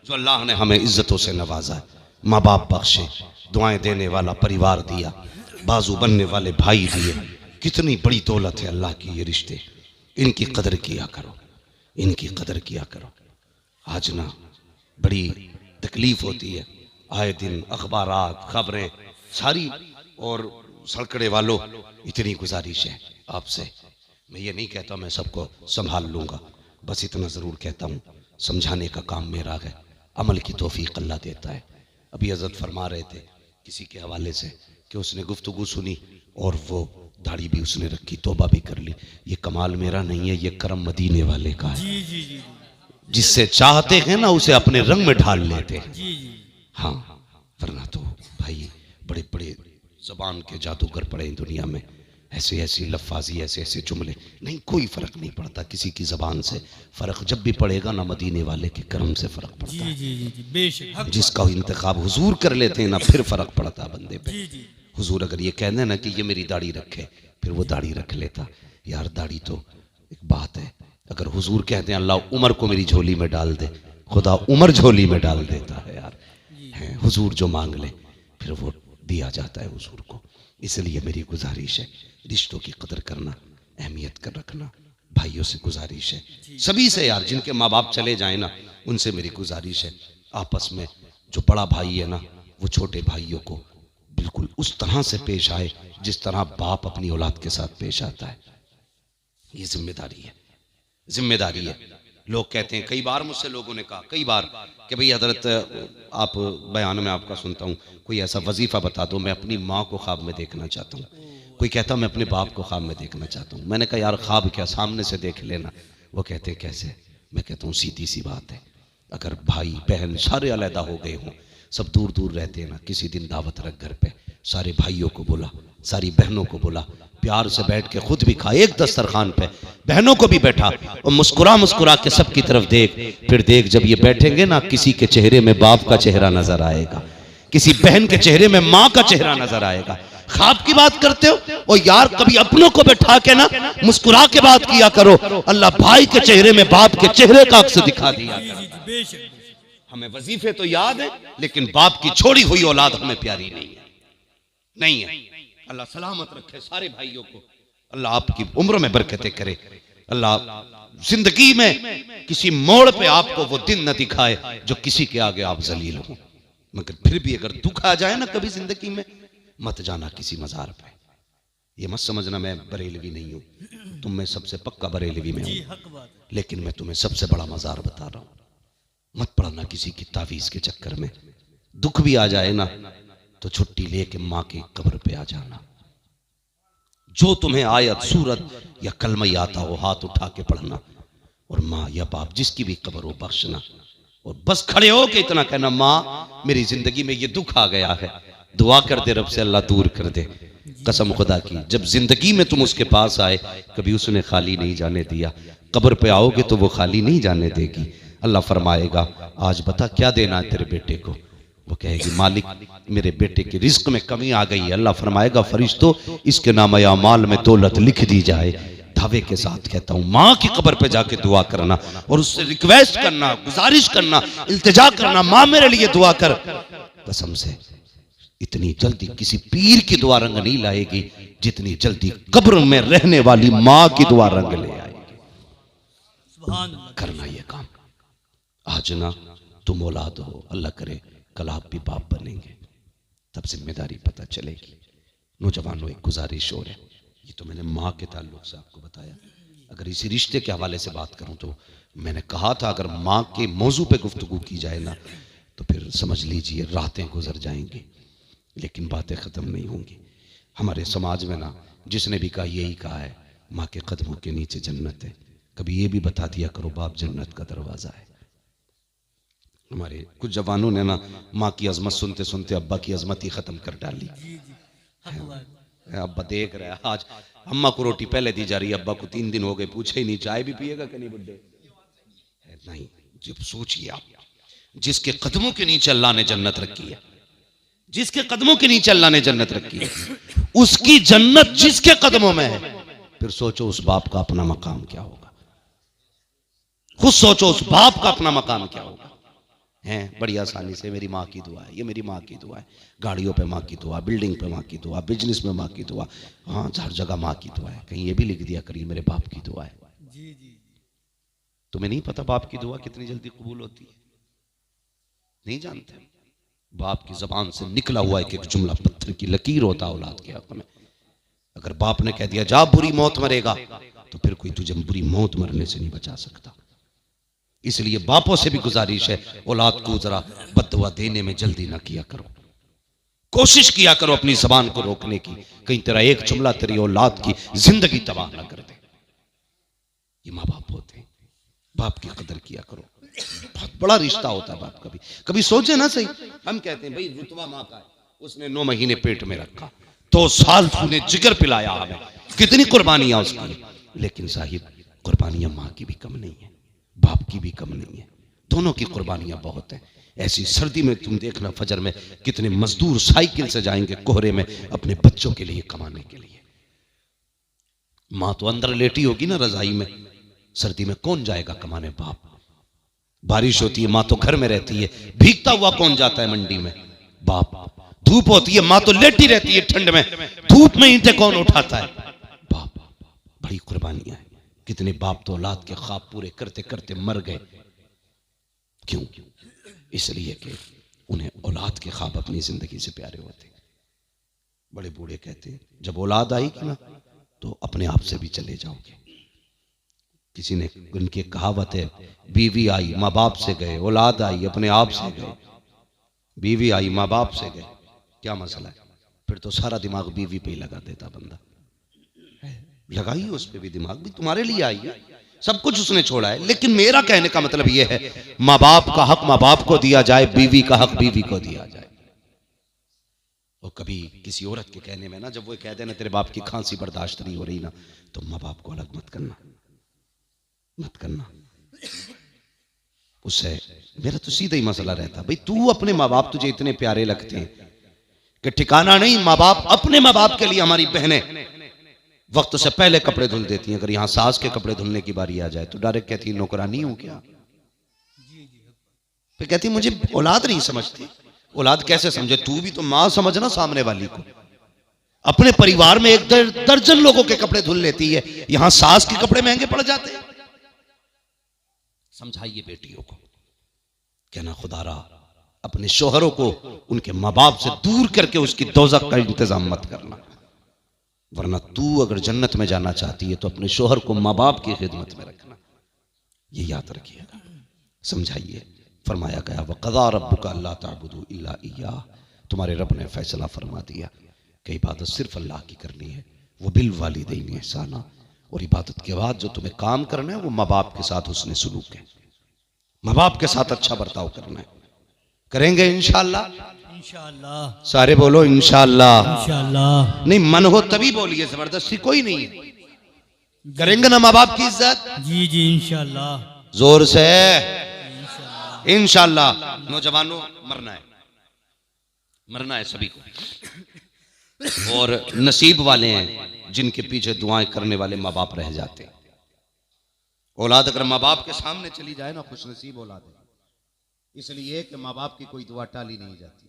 जो अल्लाह ने हमें इज्जतों से नवाजा है। माँ बाप बख्शे, दुआएं देने वाला परिवार दिया, बाजू बनने वाले भाई दिए, कितनी बड़ी दौलत है अल्लाह की ये रिश्ते। इनकी कदर किया करो, इनकी कदर किया करो। आज ना बड़ी तकलीफ होती है, आए दिन अखबारात, खबरें सारी, और सड़कड़े वालों इतनी गुजारिश है आपसे, मैं ये नहीं कहता मैं सबको संभाल लूँगा, बस इतना ज़रूर कहता हूँ समझाने का काम मेरा है, अमल की तौफीक अल्लाह देता है। अभी हज़रत फरमा रहे थे किसी के हवाले से कि उसने गुफ्तगू सुनी और वो दाढ़ी भी उसने रखी, तौबा भी कर ली। ये कमाल मेरा नहीं है, ये करम मदीने वाले का है। जी जी जी, जिससे चाहते हैं ना उसे अपने रंग में ढाल लेते हैं। जी जी, हाँ, वरना तो भाई बड़े बड़े ज़बान के जादूगर पड़े हैं दुनिया में, ऐसे ऐसी लफ्फाजी, ऐसे ऐसे जुमले, नहीं कोई फ़र्क नहीं पड़ता किसी की ज़बान से। फ़र्क जब भी पड़ेगा ना मदीने वाले के करम से फ़र्क पड़ता जी है। जी जी जी, बेशक। जिसका इंतखाब हुजूर कर लेते हैं ना, फिर फ़र्क पड़ता है बंदे पे। जी जी, हुजूर अगर ये कहने ना कि ये मेरी दाढ़ी रखे, फिर वो दाढ़ी रख लेता। यार दाढ़ी तो एक बात है, अगर हुजूर कहते हैं अल्लाह उमर को मेरी झोली में डाल दे, खुदा उमर झोली में डाल देता है यार। है हुजूर जो मांग ले फिर वो दिया जाता है हुजूर को। इसलिए मेरी गुजारिश है रिश्तों की कदर करना, अहमियत कर रखना। भाइयों से गुजारिश है, सभी से यार, जिनके माँ बाप चले जाए ना उनसे मेरी गुजारिश है, आपस में जो बड़ा भाई है ना वो छोटे भाइयों को बिल्कुल उस तरह से पेश आए जिस तरह बाप अपनी औलाद के साथ पेश आता है। ये जिम्मेदारी है, जिम्मेदारी है। लोग कहते हैं, कई बार मुझसे लोगों ने कहा कई बार कि भाई हजरत आप बयान में आपका सुनता हूँ, कोई ऐसा वजीफा बता दो, मैं अपनी माँ को ख्वाब में देखना चाहता हूँ। कोई कहता मैं अपने बाप को ख्वाब में देखना चाहता हूँ। मैंने कहा यार ख्वाब क्या, सामने से देख लेना। वो कहते कैसे? मैं कहता हूँ सीधी सी बात है, अगर भाई बहन सारे अलहदा हो गए हों, सब दूर दूर रहते हैं ना, किसी दिन दावत रख घर पे, सारे भाइयों को बुला, सारी बहनों को बुला, प्यार से बैठ के खुद भी खा, एक दस्तरखान पे बहनों को भी बैठा और मुस्कुरा मुस्कुरा के सबकी तरफ देख। फिर देख जब ये बैठेंगे ना, किसी के चेहरे में बाप का चेहरा नजर आएगा, किसी बहन के चेहरे में माँ का चेहरा नजर आएगा। ख्वाब की बात करते हो, और यार कभी अपनों को बैठा के ना मुस्कुरा के बात किया करो। अल्लाह भाई के चेहरे में बाप के चेहरे का अक्स दिखा दिया। हमें वजीफे तो याद है, लेकिन बाप की छोड़ी हुई औलाद हमें प्यारी नहीं है। अल्लाह सलामत रखे सारे भाइयों को, अल्लाह आपकी उम्र में बरकतें करे, अल्लाह जिंदगी में किसी मोड़ पे आपको वो दिन न दिखाए जो किसी के आगे आप जलील हो। मगर फिर भी अगर दुख आ जाए ना कभी जिंदगी में, मत जाना किसी मजार पे। ये मत समझना मैं बरेलवी नहीं हूं, तुम में सबसे पक्का बरेलवी में हूं, लेकिन मैं तुम्हें सबसे बड़ा मजार बता रहा हूं। मत पड़ना किसी की तावीज के चक्कर में। दुख भी आ जाए ना तो छुट्टी लेके माँ की कब्र पे आ जाना। जो तुम्हें आयत सूरत या कलमा आता हो हाथ उठा के पढ़ना, और माँ या बाप जिसकी भी कब्र हो बख्शना, और बस खड़े हो के इतना कहना, माँ मेरी जिंदगी में ये दुख आ गया है, दुआ कर दे रब से अल्लाह दूर कर दे। कसम खुदा की, जब जिंदगी में तुम उसके पास आए कभी उसने खाली नहीं जाने दिया, कब्र पे आओगे तो वो खाली नहीं जाने देगी। अल्लाह फरमाएगा आज बता क्या देना है तेरे बेटे को। वो कहेगी मालिक मेरे बेटे के रिस्क में कमी आ गई है। अल्लाह फरमाएगा फरिश्तों इसके नाम अमाल में दौलत लिख दी जाए। दावे के साथ कहता हूँ माँ की कब्र पे जाके दुआ करना और उससे रिक्वेस्ट करना, गुजारिश करना, इल्तिजा करना, माँ मेरे लिए दुआ कर। कसम से इतनी जल्दी किसी पीर की दुआ रंग नहीं लाएगी जितनी जल्दी कब्र में रहने वाली माँ की दुआ रंग ले आएगी। करना ये काम आज ना, तुम औलाद हो, अल्लाह करे कल आप भी बाप बनेंगे, तब जिम्मेदारी पता चलेगी। नौजवानों एक गुजारिश और है, ये तो मैंने माँ के ताल्लुक से आपको बताया। अगर इसी रिश्ते के हवाले से बात करूं तो मैंने कहा था अगर माँ के मौजू पे गुफ्तगू की जाए ना तो फिर समझ लीजिए रातें गुजर जाएंगी, लेकिन बातें ख़त्म नहीं होंगी। हमारे समाज में ना जिसने भी कहा यही कहा है, माँ के कदमों के नीचे जन्नत है। कभी ये भी बता दिया करो बाप जन्नत का दरवाज़ा है। हमारे कुछ जवानों ने ना माँ की अजमत सुनते सुनते अब्बा की अजमत ही ख़त्म कर डाली। अब्बा देख रहा है आज अम्मा को रोटी पहले दी जा रही है, अब्बा को 3 दिन हो गए पूछे ही नहीं चाय भी पिएगा कि नहीं बुड्ढे। नहीं, जब सोचिए आप जिसके कदमों के नीचे अल्लाह ने जन्नत रखी है, जिसके कदमों के नीचे अल्लाह ने जन्नत रखी है, उसकी जन्नत जिसके कदमों में है, फिर सोचो उस बाप का अपना मकाम क्या होगा। खुद सोचो उस बाप का अपना मकाम क्या होगा। हैं बड़ी आसानी से मेरी माँ की दुआ है, ये मेरी माँ की दुआ है, गाड़ियों पे माँ की दुआ, बिल्डिंग पे माँ की दुआ, बिजनेस में माँ की दुआ, हाँ हर जगह माँ की दुआ है। कहीं ये भी लिख दिया करिए मेरे बाप की दुआ है। तुम्हें नहीं पता बाप की दुआ कितनी जल्दी कबूल होती है? नहीं जानते? बाप की जबान से निकला हुआ एक एक जुमला पत्थर की लकीर होता औलाद के हक में। अगर बाप ने कह दिया जा बुरी मौत मरेगा, तो फिर कोई तुझे बुरी मौत मरने से नहीं बचा सकता। इसलिए बापों से भी गुजारिश है औलाद को जरा बद्दुआ देने में जल्दी ना किया करो, कोशिश किया करो अपनी जबान को रोकने की, कहीं तेरा एक जुमला तेरी औलाद की जिंदगी तबाह ना कर दे। ये माँ बाप होते हैं, बाप की कदर किया करो। बहुत बड़ा रिश्ता होता है बाप का भी। कभी सोचे ना सही, हम कहते हैं भाई रुतबा माँ का है, उसने 9 महीने पेट में रखा, 2 साल तूने जिगर पिलाया हमें, कितनी कुर्बानियां उसकी। लेकिन साहिब कुर्बानियां माँ की भी कम नहीं है, बाप की भी कम नहीं है, दोनों की कुर्बानियां बहुत हैं। ऐसी सर्दी में तुम देखना फजर में कितने मजदूर साइकिल से जाएंगे कोहरे में अपने बच्चों के लिए कमाने के लिए। माँ तो अंदर लेटी होगी ना रजाई में, सर्दी में कौन जाएगा कमाने? बाप। बारिश होती है माँ तो घर में रहती है, भीगता हुआ कौन जाता है मंडी में? बाप। धूप होती है माँ तो लेटी रहती है ठंड में, धूप में ईंटें कौन उठाता है? बाप। बड़ी कुर्बानियां हैं। कितने बाप तो औलाद के ख्वाब पूरे करते करते मर गए। क्यों? इसलिए कि उन्हें औलाद के ख्वाब अपनी जिंदगी से प्यारे होते। बड़े बूढ़े कहते हैं जब औलाद आएगी ना तो अपने आप से भी चले जाओगे। किसी ने उनकी कहावत है बीवी आई माँ बाप से गए, औलाद आई अपने आप से गए। बीवी आई माँ बाप से गए, क्या मसला है? फिर तो सारा दिमाग बीवी पे ही लगा देता बंदा। लगाइए उस पर भी दिमाग, भी तुम्हारे लिए आई है, सब कुछ उसने छोड़ा है। लेकिन मेरा कहने का मतलब यह है, माँ बाप का हक माँ बाप को दिया जाए, बीवी का हक बीवी को दिया जाए। और कभी किसी औरत के कहने में ना, जब वो कह देना तेरे बाप की खांसी बर्दाश्त नहीं हो रही ना, तो माँ बाप को अलग मत करना, मत करना। उससे मेरा तो सीधा ही मसला रहता, भाई तू अपने माँ बाप तुझे इतने प्यारे लगते हैं कि ठिकाना नहीं। माँ बाप, अपने माँ बाप के लिए हमारी बहनें वक्त से पहले कपड़े धुल देती हैं। अगर यहाँ सास के कपड़े धुलने की बारी आ जाए तो डायरेक्ट कहती है नौकरानी हूं क्या। फिर कहती मुझे औलाद नहीं समझती। औलाद कैसे समझे, तू भी तो माँ समझना सामने वाली को। अपने परिवार में एक दर्जन लोगों के कपड़े धुल लेती है, यहां सास के कपड़े महंगे पड़ जाते हैं। समझाइए बेटियों को, कहना खुदारा अपने शोहरों को उनके माँ बाप से दूर करके उसकी दोज़ख का इंतजाम मत करना, वरना तू अगर जन्नत में जाना चाहती है तो अपने शोहर को माँ बाप की खिदमत में रखना। ये याद रखिएगा, समझाइए। फरमाया गया वक़ज़ा रब्बुका अल्ला ताबुदू इल्ला इय्याह, तुम्हारे रब ने फैसला फरमा दिया कि इबादत सिर्फ अल्लाह की करनी है। वो बिल वालिदैन ihसाना, और इबादत के बाद जो तुम्हें काम करना है वो माँ बाप के साथ हुस्न सलूक है, माँ बाप के साथ अच्छा बर्ताव करना है। करेंगे इंशाअल्लाह, इंशाअल्लाह। सारे बोलो इंशाअल्लाह। इंशाअल्लाह। नहीं मन हो तभी बोलिए, जबरदस्ती कोई नहीं है। करेंगे ना माँ बाप की इज्जत? जी जी इंशाअल्लाह। जोर से इंशाअल्लाह। नौजवानों मरना है, मरना है सभी को। और नसीब वाले हैं जिनके पीछे दुआएं करने वाले माँ बाप रह जाते हैं। औलाद अगर माँ बाप के सामने चली जाए ना, खुश नसीब औलाद है। इसलिए कि माँ बाप की कोई दुआ टाली नहीं जाती।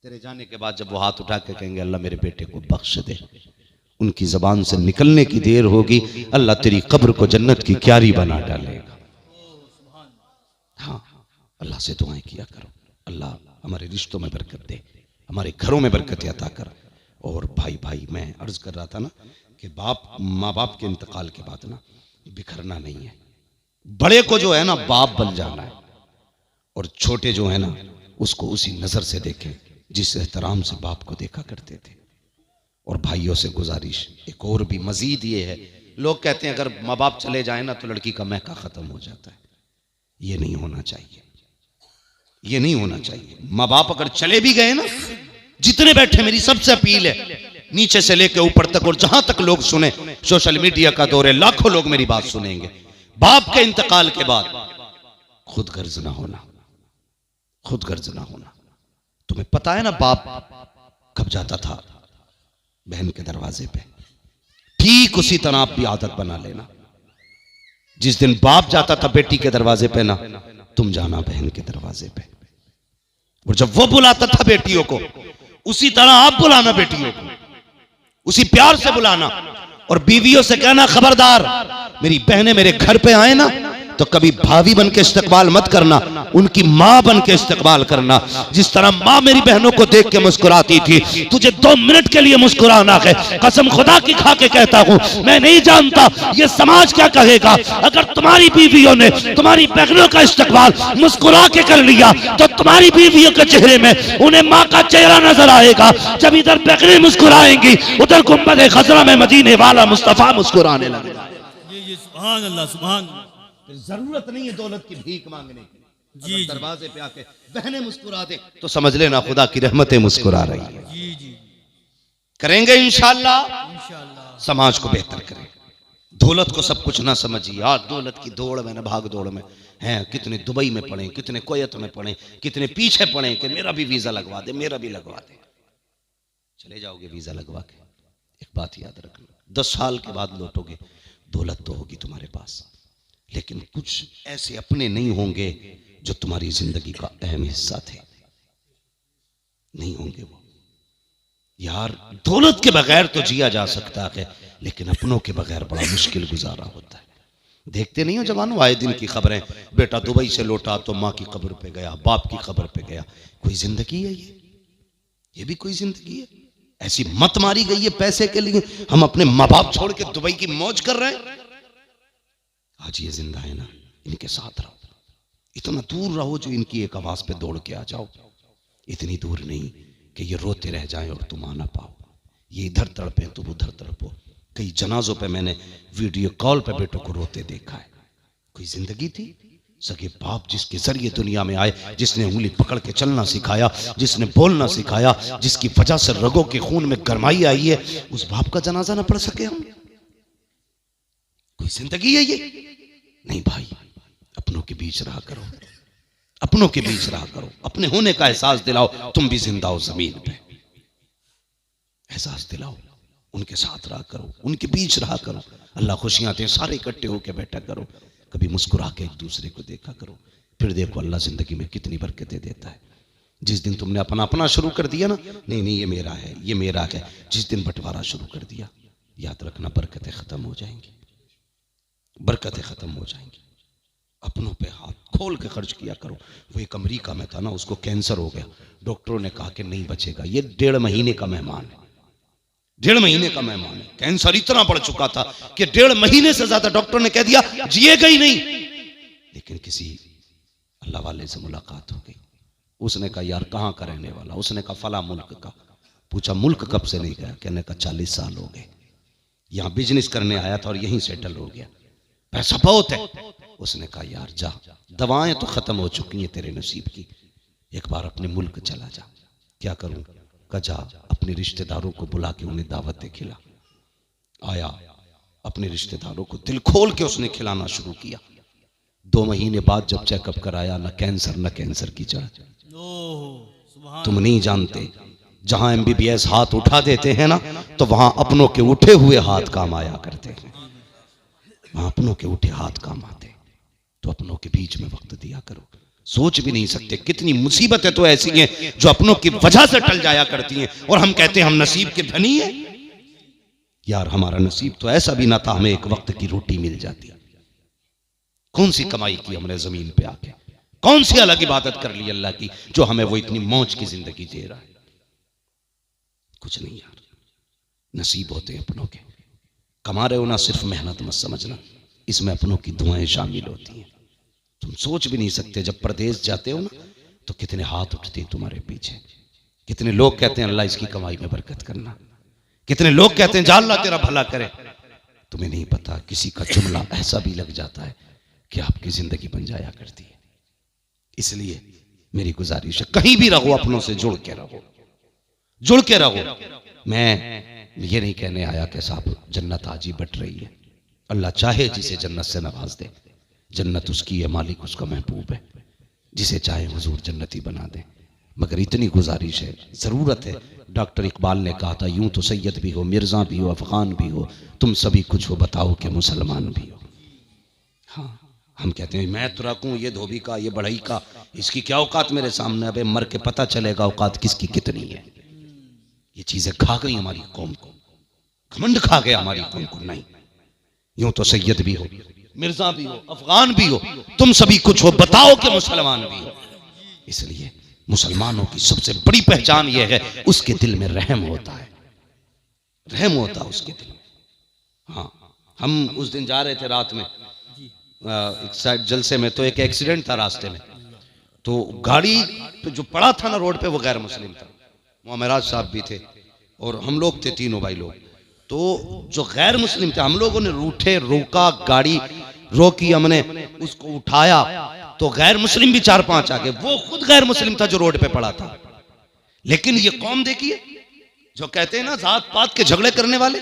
तेरे जाने के बाद जब वो हाथ उठा के कहेंगे अल्लाह मेरे बेटे को बख्श दे, उनकी जबान से निकलने की देर होगी, अल्लाह तेरी कब्र को जन्नत की क्यारी बना डालेगा। हाँ, अल्लाह से दुआएं किया करो, अल्लाह हमारे रिश्तों में बरकत दे, हमारे घरों में बरकत अता कर। और भाई मैं अर्ज कर रहा था ना कि बाप माँ बाप के इंतकाल के बाद ना बिखरना नहीं है। बड़े को जो है ना बाप बन जाना है, और छोटे जो है ना उसको उसी नजर से देखें जिस एहतराम से बाप को देखा करते थे। और भाइयों से गुजारिश एक और भी मजीद ये है, लोग कहते हैं अगर माँ बाप चले जाए ना तो लड़की का महका खत्म हो जाता है। ये नहीं होना चाहिए, ये नहीं होना चाहिए। माँ बाप अगर चले भी गए ना, जितने बैठे मेरी सबसे अपील है, नीचे से लेकर ऊपर तक और जहां तक लोग सुने, सोशल मीडिया का दौर है, लाखों लोग मेरी बात सुनेंगे। बाप के इंतकाल के बाद खुद गर्ज ना होना, खुद गर्ज ना होना। तुम्हें पता है ना बाप कब जाता था बहन के दरवाजे पे, ठीक उसी तरह आप भी आदत बना लेना। जिस दिन बाप जाता था बेटी के दरवाजे पे ना, तुम जाना बहन के दरवाजे पे। और जब वो बुलाता था बेटियों को, उसी तरह आप बुलाना बेटियों को, उसी प्यार से बुलाना। और बीवियों से कहना खबरदार मेरी बहनें मेरे घर पे आए ना तो कभी भाभी बन के इस्तकबाल मत करना, उनकी माँ बन के इस्तकबाल करना। जिस तरह माँ मेरी बहनों को देख के मुस्कुराती थी, तुझे 2 मिनट के लिए मुस्कुराना है। कसम खुदा की खा के कहता हूँ, मैं नहीं जानता ये समाज क्या कहेगा। अगर तुम्हारी बीवियों ने तुम्हारी बहनों का इस्तकबाल मुस्कुरा के कर लिया तो तुम्हारी बीवियों के चेहरे में उन्हें माँ का चेहरा नजर आएगा। जब इधर बहनें मुस्कुराएंगी, उधर गुंबद खजरा में मदीने वाला मुस्तफा मुस्कुराने लगेगा। सुभान अल्लाह, सुभान। जरूरत नहीं है दौलत की भीख मांगने की। जी, दरवाजे पे आके बहनें मुस्कुरा दे तो समझ लेना खुदा की रहमतें मुस्कुरा रही है। जी जी करेंगे इंशाअल्लाह, इंशाअल्लाह। समाज को बेहतर करें। दौलत को सब कुछ ना समझिए। आज दौलत की दौड़ में ना भाग दौड़ में हैं, कितने दुबई में पढ़े, कितने कुवैत में पढ़े, कितने पीछे पढ़े कि मेरा भी वीजा लगवा दे, मेरा भी लगवा दे। चले जाओगे वीजा लगवा के, एक बात याद रखना, 10 साल के बाद लौटोगे, दौलत तो होगी तुम्हारे पास, लेकिन कुछ ऐसे अपने नहीं होंगे जो तुम्हारी जिंदगी का अहम हिस्सा थे, नहीं होंगे वो। यार दौलत के बगैर तो जिया जा सकता है, लेकिन अपनों के बगैर बड़ा मुश्किल गुजारा होता है। देखते नहीं हो जवानों, आए दिन की खबरें, बेटा दुबई से लौटा तो माँ की कब्र पे गया, बाप की कब्र पे गया। कोई जिंदगी है ये भी कोई जिंदगी है? ऐसी मत मारी गई है पैसे के लिए, हम अपने माँ बाप छोड़ के दुबई की मौज कर रहे हैं। आज ये जिंदा है ना, इनके साथ रहो, इतना दूर रहो जो इनकी एक आवाज पे दौड़ के आ जाओ। इतनी दूर नहीं कि ये रोते रह जाएं और तुम आ ना पाओ, ये इधर तड़पे तुम उधर तड़पो। कई जनाजों पे मैंने वीडियो कॉल पे बेटों को रोते देखा है। कोई जिंदगी थी? सगे बाप जिसके जरिए दुनिया में आए, जिसने उंगली पकड़ के चलना सिखाया, जिसने बोलना सिखाया, जिसकी वजह से रगों के खून में गरमाई आई है, उस बाप का जनाजा ना पढ़ सके हम? कोई जिंदगी है ये? नहीं भाई, अपनों के बीच रहा करो, अपनों के बीच रहा करो, अपने होने का एहसास दिलाओ। तुम भी जिंदा हो जमीन पे, एहसास दिलाओ, उनके साथ रहा करो, उनके बीच रहा करो। अल्लाह खुशियां दे, सारे इकट्ठे होकर बैठा करो, कभी मुस्कुरा के एक दूसरे को देखा करो, फिर देखो अल्लाह जिंदगी में कितनी बरकतें देता है। जिस दिन तुमने अपना अपना शुरू कर दिया ना, नहीं नहीं ये मेरा है, ये मेरा है, जिस दिन बंटवारा शुरू कर दिया, याद रखना बरकतें खत्म हो जाएंगी, बरकतें खत्म हो जाएंगी। अपनों पे हाथ खोल के खर्च किया करो। वो एक अमेरिका में था ना, उसको कैंसर हो गया, डॉक्टरों ने कहा कि नहीं बचेगा, ये 1.5 महीने का मेहमान है, 1.5 महीने का मेहमान है। कैंसर इतना बढ़ चुका था कि 1.5 महीने से ज्यादा डॉक्टर ने कह दिया जिएगा ही नहीं। लेकिन किसी अल्लाह वाले से मुलाकात हो गई, उसने कहा यार कहाँ का रहने वाला? उसने कहा फला मुल्क का। पूछा मुल्क कब से नहीं गया? कहने का 40 साल हो गए, यहाँ बिजनेस करने आया था और यहीं सेटल हो गया, पैसा बहुत है। उसने कहा यार जा, दवाएं तो खत्म हो चुकी हैं तेरे नसीब की, एक बार अपने मुल्क चला जा। क्या करूं? कहा जा अपने रिश्तेदारों को बुला के उन्हें दावतें खिला। आया, अपने रिश्तेदारों को दिल खोल के उसने खिलाना शुरू किया। 2 महीने बाद जब चेकअप कराया, न कैंसर की जड़। तुम नहीं जानते, जहां MBBS हाथ उठा देते हैं ना, तो वहां अपनों के उठे हुए हाथ काम आया करते हैं, वहां अपनों के उठे हाथ काम आते। तो अपनों के बीच में वक्त दिया करो। सोच भी नहीं सकते कितनी मुसीबतें तो ऐसी हैं जो अपनों की वजह से टल जाया करती हैं, और हम कहते हैं हम नसीब के धनी हैं। यार हमारा नसीब तो ऐसा भी ना था, हमें एक वक्त की रोटी मिल जाती। कौन सी कमाई की हमने जमीन पे आके, कौन सी अलग इबादत कर ली अल्लाह की जो हमें वो इतनी मौज की जिंदगी दे रहा है? कुछ नहीं यार, नसीब होते हैं अपनों के। कमा रहे हो ना, सिर्फ मेहनत मत समझना, इसमें अपनों की दुआएं शामिल होती हैं। तुम सोच भी नहीं सकते, जब परदेश जाते हो ना तो कितने हाथ उठते हैं तुम्हारे पीछे, कितने लोग कहते हैं अल्लाह इसकी कमाई में बरकत करना, कितने लोग कहते हैं जा अल्लाह तेरा भला करे। तुम्हें नहीं पता किसी का जुमला ऐसा भी लग जाता है कि आपकी जिंदगी बन जाया करती है। इसलिए मेरी गुजारिश है, कहीं भी रहो अपनों से जुड़ के रहो, जुड़ के रहो। मैं ये नहीं कहने आया कि साहब जन्नत आज ही बट रही है, अल्लाह चाहे जिसे जन्नत से नवाज दे, जन्नत उसकी है, मालिक उसका महबूब है, जिसे चाहे हुजूर जन्नती बना दे। मगर इतनी गुजारिश है, ज़रूरत है। डॉक्टर इकबाल ने कहा था यूं तो सैयद भी हो, मिर्ज़ा भी हो, अफ़गान भी हो, तुम सभी कुछ हो, बताओ कि मुसलमान भी हो। हाँ, हम कहते हैं मैं तो रखूँ ये धोबी का, ये बढ़ई का, इसकी क्या औकात मेरे सामने, अबे मर के पता चलेगा औकात किसकी कितनी है। ये चीज़ें खा गई हमारी कौम को, घमंड खा गया हमारी कौम को। नहीं, यूं तो सैयद भी हो, मिर्जा भी हो, अफगान भी हो, तुम सभी कुछ हो, बताओ कि मुसलमान भी हो। इसलिए मुसलमानों की सबसे बड़ी पहचान यह है उसके दिल में रहम होता है, रहम होता है उसके दिल में। हाँ, हम उस दिन जा रहे थे रात में एक साइड जलसे में, तो एक एक्सीडेंट था रास्ते में, तो गाड़ी पे जो पड़ा था ना रोड पे वो गैर मुस्लिम था, मोहम्मद साहब भी थे और हम लोग थे, तीनों भाई लोग। तो जो गैर मुस्लिम थे, हम लोगों ने रूठे, रोका, गाड़ी रोकी, हमने उसको उठाया, तो गैर मुस्लिम भी 4-5 आ गए। वो खुद गैर मुस्लिम था जो रोड पे पड़ा था। लेकिन ये कौम देखिए, जो कहते हैं ना जात पात के झगड़े करने वाले,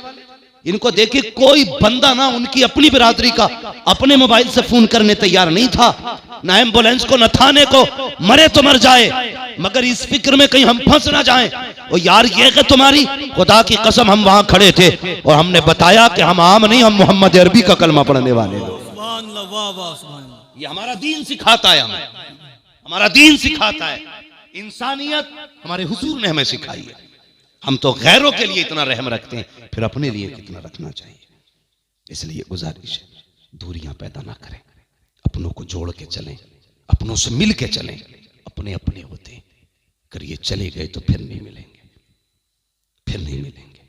इनको देखिए, कोई बंदा ना उनकी अपनी बिरादरी का अपने मोबाइल से फोन करने तैयार नहीं था, ना एम्बुलेंस को, न थाने को, मरे तो मर जाए, मगर इस फिक्र में कहीं हम फंस ना जाएं। और यार ये कि तुम्हारी खुदा की कसम, हम वहां खड़े थे और हमने बताया कि हम आम नहीं, हम मोहम्मद अरबी का कलमा पढ़ने वाले हैं। ये हमारा दीन सिखाता है, हमारा दीन सिखाता है, इंसानियत हमारे हुजूर ने हमें सिखाई है। हम तो गैरों के लिए इतना रहम रखते हैं, फिर अपने लिए कितना रखना चाहिए। इसलिए गुजारिश है, दूरियां पैदा ना करें, अपनों को जोड़ के चलें, अपनों से मिल के चलें। अपने अपने होते हैं, अगर ये चले गए तो फिर नहीं मिलेंगे, फिर नहीं मिलेंगे।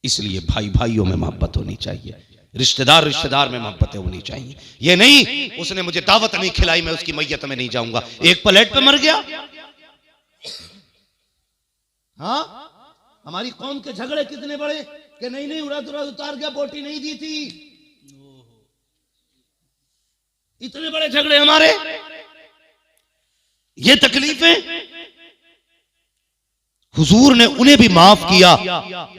इसलिए भाई भाइयों में मोहब्बत होनी चाहिए, रिश्तेदार रिश्तेदार में मोहब्बतें होनी चाहिए। ये नहीं उसने मुझे दावत नहीं खिलाई, मैं उसकी मैयत में नहीं जाऊंगा, एक प्लेट पे मर गया। हाँ, हमारी कौम के झगड़े कितने बड़े, कि नहीं नहीं उड़ा उतार गया, बोटी नहीं दी थी। इतने बड़े झगड़े हमारे, ये तकलीफें। हुजूर ने उन्हें भी माफ किया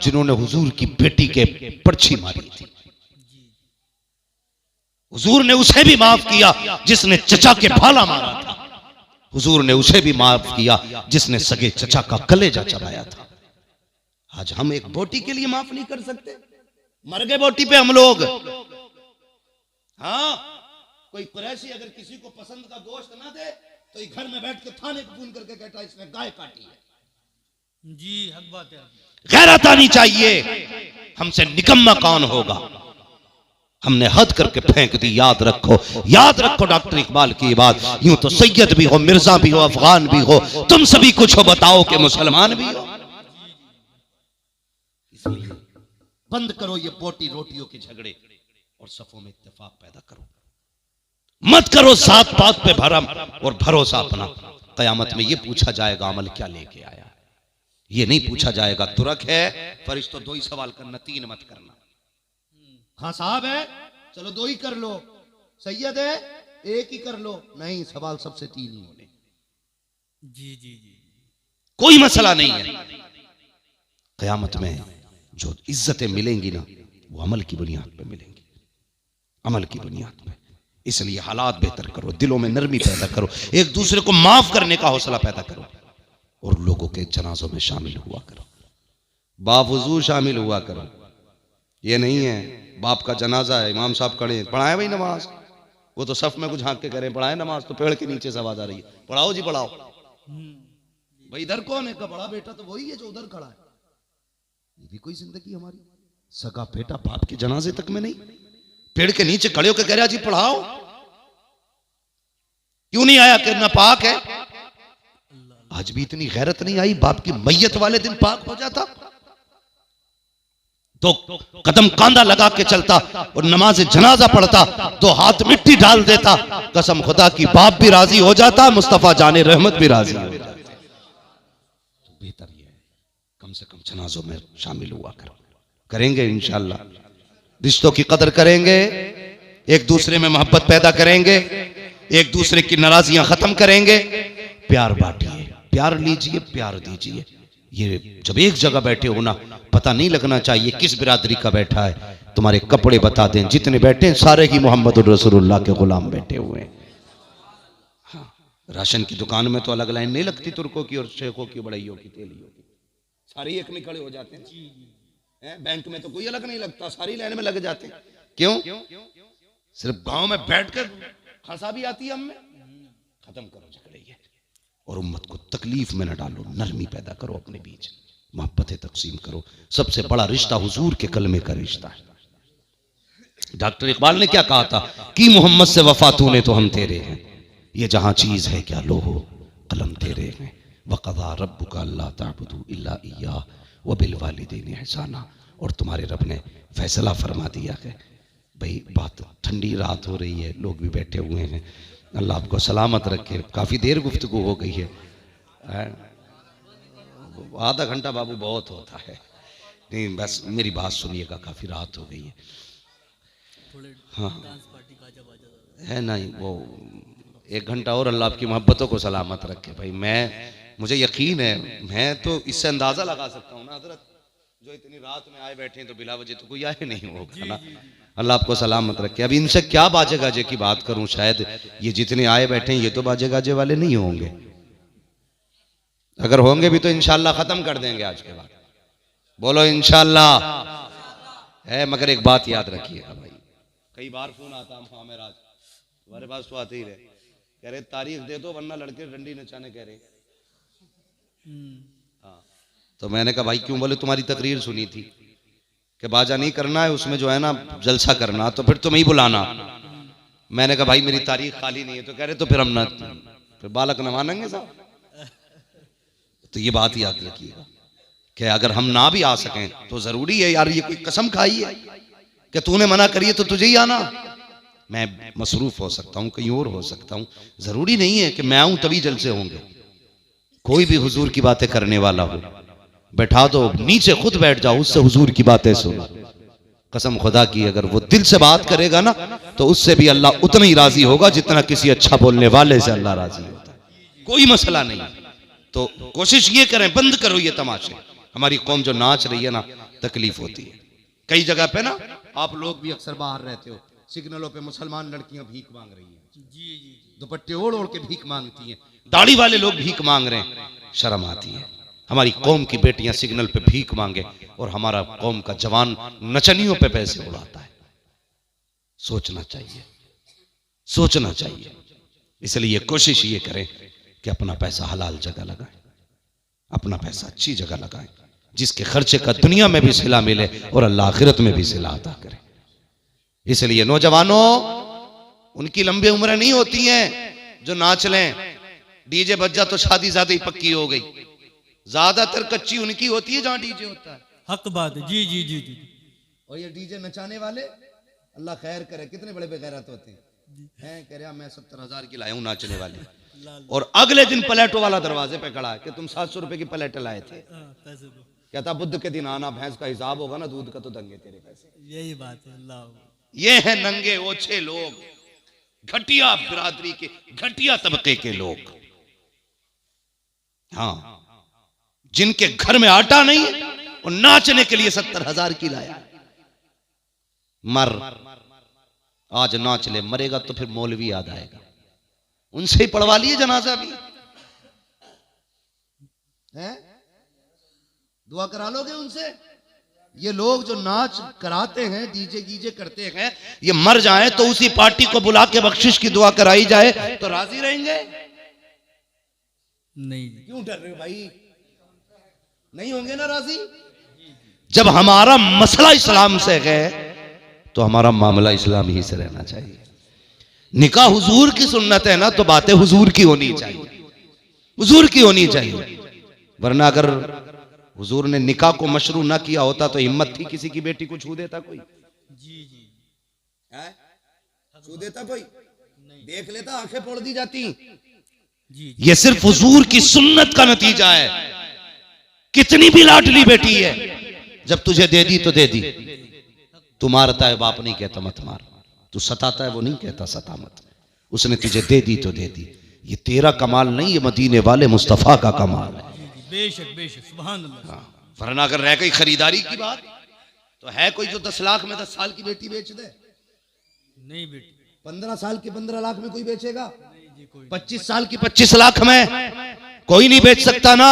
जिन्होंने हुजूर की बेटी के पर्ची मारी थी। हुजूर ने उसे भी माफ किया जिसने चचा के भाला मारा था। हुजूर ने उसे भी माफ किया जिसने सगे चचा का कलेजा चबाया था। आज हम एक बोटी के लिए माफ नहीं कर सकते? मर गए बोटी पे हम लोग। हाँ, कोई कुरैशी अगर किसी को पसंद का गोश्त ना दे तो ये घर में बैठ के थाने को फोन करके कहता है इसने गाय काटी है। जी हक बात है। गैरत आनी चाहिए। हमसे निकम्मा कौन होगा? हमने हद करके फेंक दी। याद रखो, याद रखो डॉक्टर इकबाल की बात। यूं तो सैयद भी हो, मिर्जा भी हो, अफगान भी हो, तुम सभी कुछ हो, बताओ कि मुसलमान भी हो। इसलिए बंद करो ये बोटी रोटियों के झगड़े और सफों में इत्तेफाक पैदा करो। मत करो सात पात पे भरम और भरोसा अपना। कयामत में ये पूछा जाएगा अमल क्या लेके आया। ये नहीं पूछा जाएगा तुरक है फरिश्तों दो ही सवाल करना, तीन मत करना। हाँ साहब है, चलो दो ही कर लो। सैयद है, एक ही कर लो। नहीं, सवाल सबसे तीन ही होने। जी जी जी, कोई मसला नहीं है। कयामत में जो इज्जतें मिलेंगी ना, वो अमल की बुनियाद पे मिलेंगी, अमल की बुनियाद पे। इसलिए हालात बेहतर करो, दिलों में नरमी पैदा करो, एक दूसरे को माफ करने का हौसला पैदा करो और लोगों के जनाजों में शामिल हुआ करो, बावजूद शामिल हुआ करो। ये नहीं है बाप का जनाजा है, इमाम साहब खड़े, पढ़ाए भाई नमाज, वो तो सफ में कुछ झांक के करें, पढ़ाए नमाज, तो पेड़ के नीचे से आवाज आ रही है, पढ़ाओ जी पढ़ाओ। भाई इधर कौन है? बड़ा बेटा तो वही है जो उधर खड़ा है। ये भी कोई जिंदगी हमारी? सगा बेटा बाप के जनाजे तक में नहीं, पेड़ के नीचे खड़े होकर कह रहा जी पढ़ाओ। क्यों नहीं आया? कि नापाक है। आज भी इतनी गैरत नहीं आई, बाप की मैयत वाले दिन पाक हो जाता तो कदम कांधा लगा के चलता और नमाज जनाजा पढ़ता, तो हाथ मिट्टी डाल देता। कसम खुदा की बाप भी राजी हो जाता, मुस्तफा जाने रहमत भी राजी हो जाता। तो बेहतर ये है कम से कम जनाजों में शामिल हुआ करो। करेंगे इंशाअल्लाह, रिश्तों की कदर करेंगे, एक दूसरे में मोहब्बत पैदा करेंगे, एक दूसरे की नाराजियां खत्म करेंगे, प्यार बांटिए, प्यार लीजिए, प्यार दीजिए। ये जब एक जगह बैठे हो ना, पता नहीं लगना चाहिए किस बिरादरी का बैठा है। तुम्हारे कपड़े बता दें, जितने बैठे हैं सारे ही मोहम्मद रसूलुल्लाह के गुलाम बैठे हुए हैं। हाँ, राशन की दुकान में तो अलग लाइन नहीं लगती, तुर्कों की और शेखों की, बड़ाइयों की, तेलियों की, सारे एक में खड़े हो जाते हैं। बैंक में तो कोई अलग नहीं लगता, सारी लाइन में लग जाते हैं। क्यों? सिर्फ गांव में बैठकर हंसा भी आती है हमें। खत्म करो झगड़े ये, और उम्मत को तकलीफ में न डालो, नरमी पैदा करो अपने बीच, मोहब्बतें तकसीम करो। सबसे बड़ा रिश्ता हुजूर के कलमे का रिश्ता है। डॉक्टर इकबाल ने क्या कहा था कि मोहम्मद से वफा तूने तो हम तेरे हैं, ये जहां चीज है क्या लोहो कलम तेरे हैं। वक़ज़ा रब्बुका अल्ला ताबुदू इल्ला इय्याह व बिल वालिदैनि ihसाना। और तुम्हारे रब ने फैसला फरमा दिया है। भाई बात, ठंडी रात हो रही है, लोग भी बैठे हुए हैं, अल्लाह आपको सलामत रखे। काफ़ी देर गुफ्तगू हो गई है, आधा घंटा बाबू बहुत होता है। नहीं बस मेरी बात सुनिएगा, काफ़ी रात हो गई है। हाँ है नहीं, वो 1 घंटा और अल्लाह आपकी मोहब्बतों को सलामत रखे। भाई मुझे यकीन है, मैं तो इससे अंदाज़ा लगा सकता हूँ ना हज़रत, जो इतनी रात में आए बैठे हैं तो बिला वजह तो कोई आए नहीं होगा ना। अल्लाह आपको सलामत रखे। अब इनसे क्या बाजे गाजे की बात करूं, शायद ये जितने आए बैठे हैं ये तो बाजे गाजे वाले नहीं होंगे, अगर होंगे भी तो इंशाल्लाह खत्म कर देंगे आज के बाद। बोलो इंशाल्लाह है। मगर एक बात याद रखिएगा भाई, कई बार फोन आता है, हाँ मेरा तुम्हारे पास तो आते ही रहे, कह रहे तारीख दे दो वरना लड़के डंडी नचाने कह रहे। हाँ, तो मैंने कहा भाई क्यों? बोले तुम्हारी तकरीर सुनी थी कि बाजा नहीं करना है, उसमें जो है ना जलसा करना, तो फिर तुम्हें ही बुलाना। मैंने कहा भाई मेरी तारीख खाली नहीं है, तो कह रहे तो फिर हम ना, फिर बालक न मानेंगे साहब। तो ये बात याद रखिएगा कि अगर हम ना भी आ सकें तो जरूरी है यार, ये कोई कसम खाई है कि तूने मना करिए तो तुझे ही आना। मैं मसरूफ हो सकता हूँ, कहीं और हो सकता हूँ, जरूरी नहीं है कि मैं आऊं तभी जलसे होंगे। कोई भी हुजूर की बातें करने वाला हो, बैठा दो, नीचे खुद बैठ जाओ, उससे हुजूर की बातें सुनो। कसम खुदा की, अगर वो दिल से बात करेगा ना तो उससे भी अल्लाह उतना ही राजी होगा जितना किसी अच्छा बोलने वाले से अल्लाह राजी होता है। कोई मसला नहीं। तो कोशिश ये करें, बंद करो ये तमाशे। हमारी कौम जो नाच रही है ना, तकलीफ होती है। कई जगह पे ना, आप लोग भी अक्सर बाहर रहते हो, सिग्नलों पे मुसलमान लड़कियां भीख मांग रही हैं, दुपट्टे ओढ़ ओढ़ के भीख मांगती हैं, दाढ़ी वाले लोग भीख मांग रहे हैं, शर्म आती है। हमारी कौम की बेटियां सिग्नल पे भीख मांगे और हमारा कौम का जवान नचनियों पे पैसे उड़ाता है। सोचना चाहिए, सोचना चाहिए। इसलिए कोशिश ये करें कि अपना पैसा हलाल जगह लगाएं, अपना पैसा अच्छी जगह लगाएं, जिसके खर्चे का दुनिया में भी सिला मिले और अल्लाह आखिरत में भी सिला अता करे। इसलिए नौजवानों, उनकी लंबी उम्रें नहीं होती हैं जो नाच लें, डीजे बज जा तो शादी ज्यादा ही पक्की हो गई। ज्यादातर कच्ची उनकी होती है जहां डीजे होता है। हक बात है। जी जी जी जी। और ये डीजे नचाने वाले, अल्लाह खैर करे, कितने बड़े बेगैरत होते हैं। कह रहा मैं 70,000 की लाया हूं नाचने वाले, और अगले दिन प्लेटो वाला दरवाजे पे खड़ा है कि तुम 700 रुपए की प्लेट लाए थे। कहता बुद्ध के दिन आना, भैंस का हिसाब होगा ना, दूध का तो दंगे तेरे पैसे। यही बात है। अल्लाह, ये है नंगे ओछे लोग, घटिया बिरादरी के, घटिया तबके के लोग। हाँ, जिनके घर में आटा नहीं है और नाचने के लिए 70,000 की लाया। मर, आज नाच ले, मरेगा तो फिर मौलवी याद आएगा। उनसे ही पढ़वा लिए जनाजा भी है, दुआ करा लोगे उनसे। ये लोग जो नाच कराते हैं, डीजे गीजे करते हैं, ये मर जाए तो उसी पार्टी को बुला के बख्शिश की दुआ कराई जाए तो राजी रहेंगे? नहीं। क्यों डर रहे हो भाई? नहीं होंगे ना राजी। जब हमारा मसला इस्लाम से है तो हमारा मामला इस्लाम ही से रहना चाहिए। निकाह हुजूर की सुन्नत है ना, तो बातें हुजूर की होनी चाहिए, हुजूर की होनी चाहिए। वरना अगर हुजूर ने निकाह को मशरू ना किया होता तो हिम्मत थी किसी की बेटी को छू देता कोई? जी जी। छू देता कोई? देख लेता, आंखें फोड़ दी जाती। जी। ये सिर्फ हुजूर की सुन्नत का नतीजा है। कितनी भी लाडली बेटी है, जब तुझे दे दी तो दे दी। तू मारता है, बाप नहीं कहता मत मार। तू सताता है, वो नहीं कहता सता मत। उसने तुझे दे दी तो दे दी। ये तेरा कमाल नहीं, ये मदीने वाले मुस्तफा का कमाल है। बेशक बेशक, सुभान अल्लाह। वरना अगर रह गई खरीदारी की बात, तो है कोई जो 10 लाख में 10 साल की बेटी बेच दे? नहीं बेटी। 15 साल की 15 लाख में कोई बेचेगा? 25 साल की 25 लाख में कोई नहीं बेच सकता ना।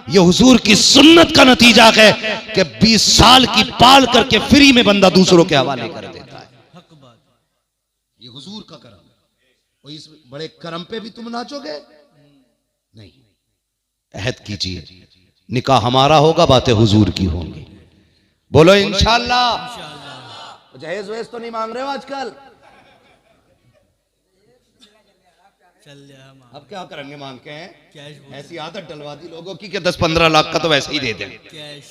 ये हुजूर की सुन्नत का नतीजा है कि 20 साल की पाल करके फ्री में बंदा दूसरों के हवाले कर देता है। हक बात। ये हुजूर का करम है। और इस बड़े करम पे भी तुम नाचोगे? नहीं। अहद कीजिए, निकाह हमारा होगा, बातें हुजूर की होंगी। बोलो इंशाअल्लाह। जहेज वहेज तो नहीं मांग रहे हो आजकल? अब क्या करेंगे मांग के? कैश। ऐसी आदत डलवा दी लोगों की कि 10-15 लाख का तो वैसे ही दे दें। कैश।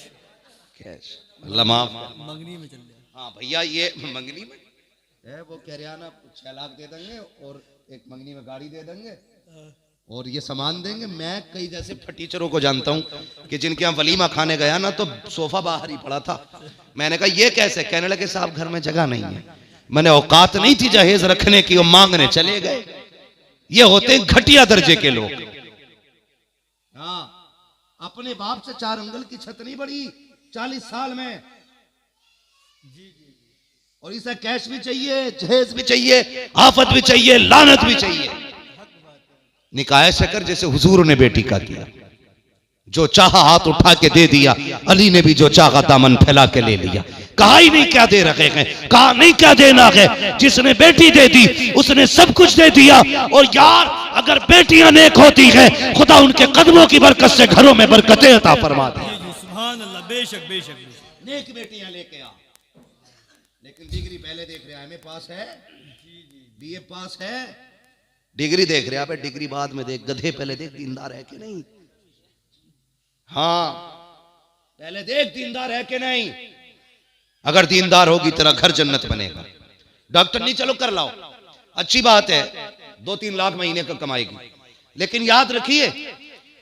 कैश, अल्लाह माफ। मंगनी में चल जाए। हाँ भैया, ये मंगनी में है, वो कह रहा ना 6 लाख दे देंगे और एक मंगनी में गाड़ी दे देंगे और ये सामान देंगे। मैं कई जैसे फटीचरों को जानता हूँ कि जिनके यहाँ वलीमा खाने गया ना, तो सोफा बाहर ही पड़ा था। मैंने कहा ये कैसे? कहने लगे साहब घर में जगह नहीं है। मैंने औकात नहीं थी जहेज रखने की, वो मांगने चले गए। ये होते घटिया दर्जे के लोग। हाँ, अपने बाप से 4 अंगल की छत नहीं बढ़ी 40 साल में। और इसे कैश भी चाहिए, जहेज भी चाहिए, आफत भी चाहिए, लानत भी चाहिए। निकाह ऐसे कर जैसे हुजूर ने बेटी का किया। जो चाहा हाथ उठा के दे दिया, अली ने भी जो चाहा दामन फैला के ले लिया। कहा ही नहीं क्या दे रखे हैं, कहा नहीं क्या देना है। जिसने बेटी दे दी उसने सब कुछ दे दिया। और यार, अगर बेटियां नेक होती हैं, खुदा उनके कदमों की बरकत से घरों में बरकतें अता फरमा दे। सुभान अल्लाह। बेशक बेशक। नेक बेटियां लेके आ। लेकिन डिग्री पहले देख रहे हैं, एमए पास है, बीए पास है, डिग्री देख रहे हैं। डिग्री बाद में देख, गधे पहले देख दीनदार है कि नहीं। हाँ, पहले देख दीनदार है कि नहीं। अगर दीनदार होगी तेरा घर जन्नत बनेगा। डॉक्टर नहीं, चलो कर लाओ, अच्छी बात है, 2-3 लाख महीने का कमाएगी। लेकिन याद रखिए,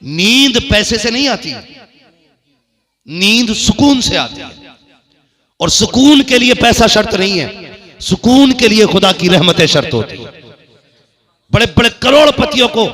नींद पैसे से नहीं आती। नींद सुकून से आती है, और सुकून के लिए पैसा शर्त नहीं है, सुकून के लिए खुदा की रहमतें शर्त होती है। बड़े बड़े करोड़पतियों को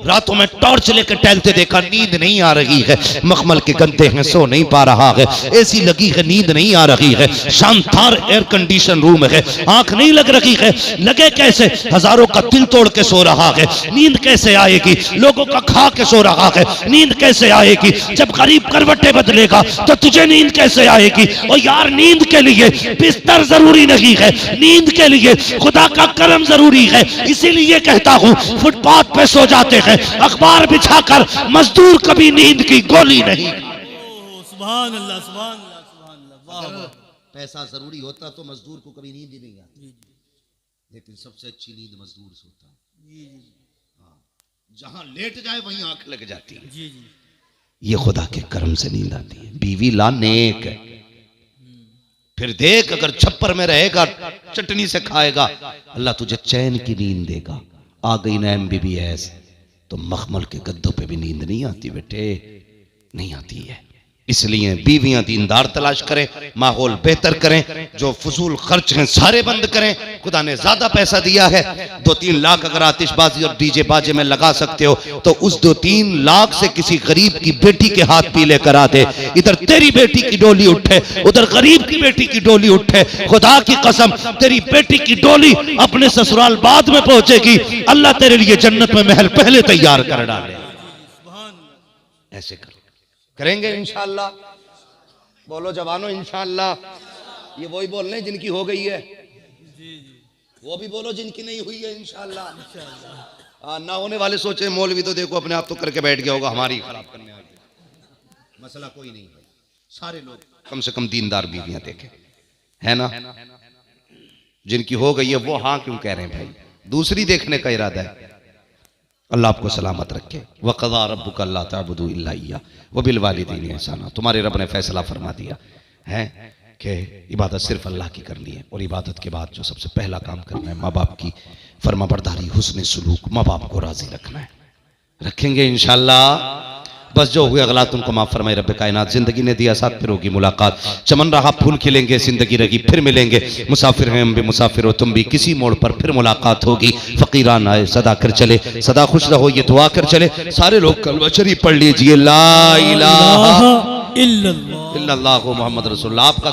रातों में टॉर्च लेकर टहलते देखा, नींद नहीं आ रही है, मखमल के गद्दे हैं, सो नहीं पा रहा है, एसी लगी है, नींद नहीं आ रही है, शानदार एयर कंडीशन रूम है, आंख नहीं लग रही है, लगे कैसे, हजारों का दिल तोड़ के सो रहा है, नींद कैसे आएगी, लोगों का खा के सो रहा है, नींद कैसे आएगी, जब गरीब करवटें बदलेगा तो तुझे नींद कैसे आएगी। और यार नींद के लिए बिस्तर जरूरी नहीं है, नींद के लिए खुदा का करम जरूरी है। इसीलिए कहता हूं फुटपाथ पे सो जाते हैं अखबार बिछाकर, मजदूर कभी नींद की गोली नहीं। सुभान अल्लाह, सुभान अल्लाह, सुभान अल्लाह, वाह वाह। पैसा जरूरी होता तो मजदूर को कभी नींद ही नहीं आती, लेकिन सबसे अच्छी नींद मजदूर सोता है। जहां लेट जाए वहीं आंख लग जाती है। जी जी, ये खुदा के करम से नींद आती है। बीवी ला नेक है, फिर देख अगर छप्पर में रहेगा चटनी से खाएगा, अल्लाह तुझे चैन की नींद देगा। आ गई ना MBBS तो मखमल के गद्दों पे भी नींद नहीं आती बेटे, नहीं आती है। इसलिए बीवियां दीनदार तलाश करें, माहौल बेहतर करें, जो फजूल खर्च हैं सारे बंद करें। खुदा ने ज्यादा पैसा दिया है, 2-3 लाख अगर आतिशबाजी और डीजे बाजे में लगा सकते हो तो उस 2-3 लाख से किसी गरीब की बेटी के हाथ पीले करा दे। इधर तेरी बेटी की डोली उठे, उधर गरीब की बेटी की डोली उठे। खुदा की कसम तेरी बेटी की डोली अपने ससुराल बाद में पहुंचेगी, अल्लाह तेरे लिए जन्नत में महल पहले तैयार कर डाले। ऐसे करो, करेंगे इंशाअल्लाह। बोलो जवानों इंशाअल्लाह। ये वही बोल रहे हैं जिनकी हो गई है, वो भी बोलो जिनकी नहीं हुई है इंशाअल्लाह। ना होने वाले सोचे मौलवी तो देखो अपने आप तो करके बैठ गया होगा, हमारी खराब करने आ गया। मसला कोई नहीं है, सारे लोग कम से कम दीनदार बीवियां देखें, है ना। जिनकी हो गई है वो हाँ क्यों कह रहे हैं भाई, दूसरी देखने का इरादा है। अल्लाह आपको सलामत रखे। वक़ज़ा रब्बुका अल्ला ताबुदू इल्ला इय्याह व बिल वालिदैनि ihसाना। तुम्हारे रब ने फैसला फरमा दिया है कि इबादत सिर्फ अल्लाह की करनी है, और इबादत के बाद जो सबसे पहला काम करना है माँ बाप की फरमाबरदारी, हुस्न सुलूक, माँ बाप को राजी रखना है। रखेंगे इंशाअल्लाह। बस जो हुए अगला तुमको माफ फरमाए रब्बे कायनात। जिंदगी ने दिया साथ, फिर होगी मुलाकात। चमन रहा फूल खिलेंगे, जिंदगी रही फिर मिलेंगे। मुसाफिर हैं हम भी, मुसाफिर हो तुम भी, किसी मोड़ पर फिर मुलाकात होगी। फकीरान आए सदा कर चले, सदा खुश रहो ये दुआ कर चले। सारे लोग कलमा शरीफ पढ़ लीजिए, ला इलाहा इल्लल्लाह मुहम्मद रसूलुल्लाह। आपका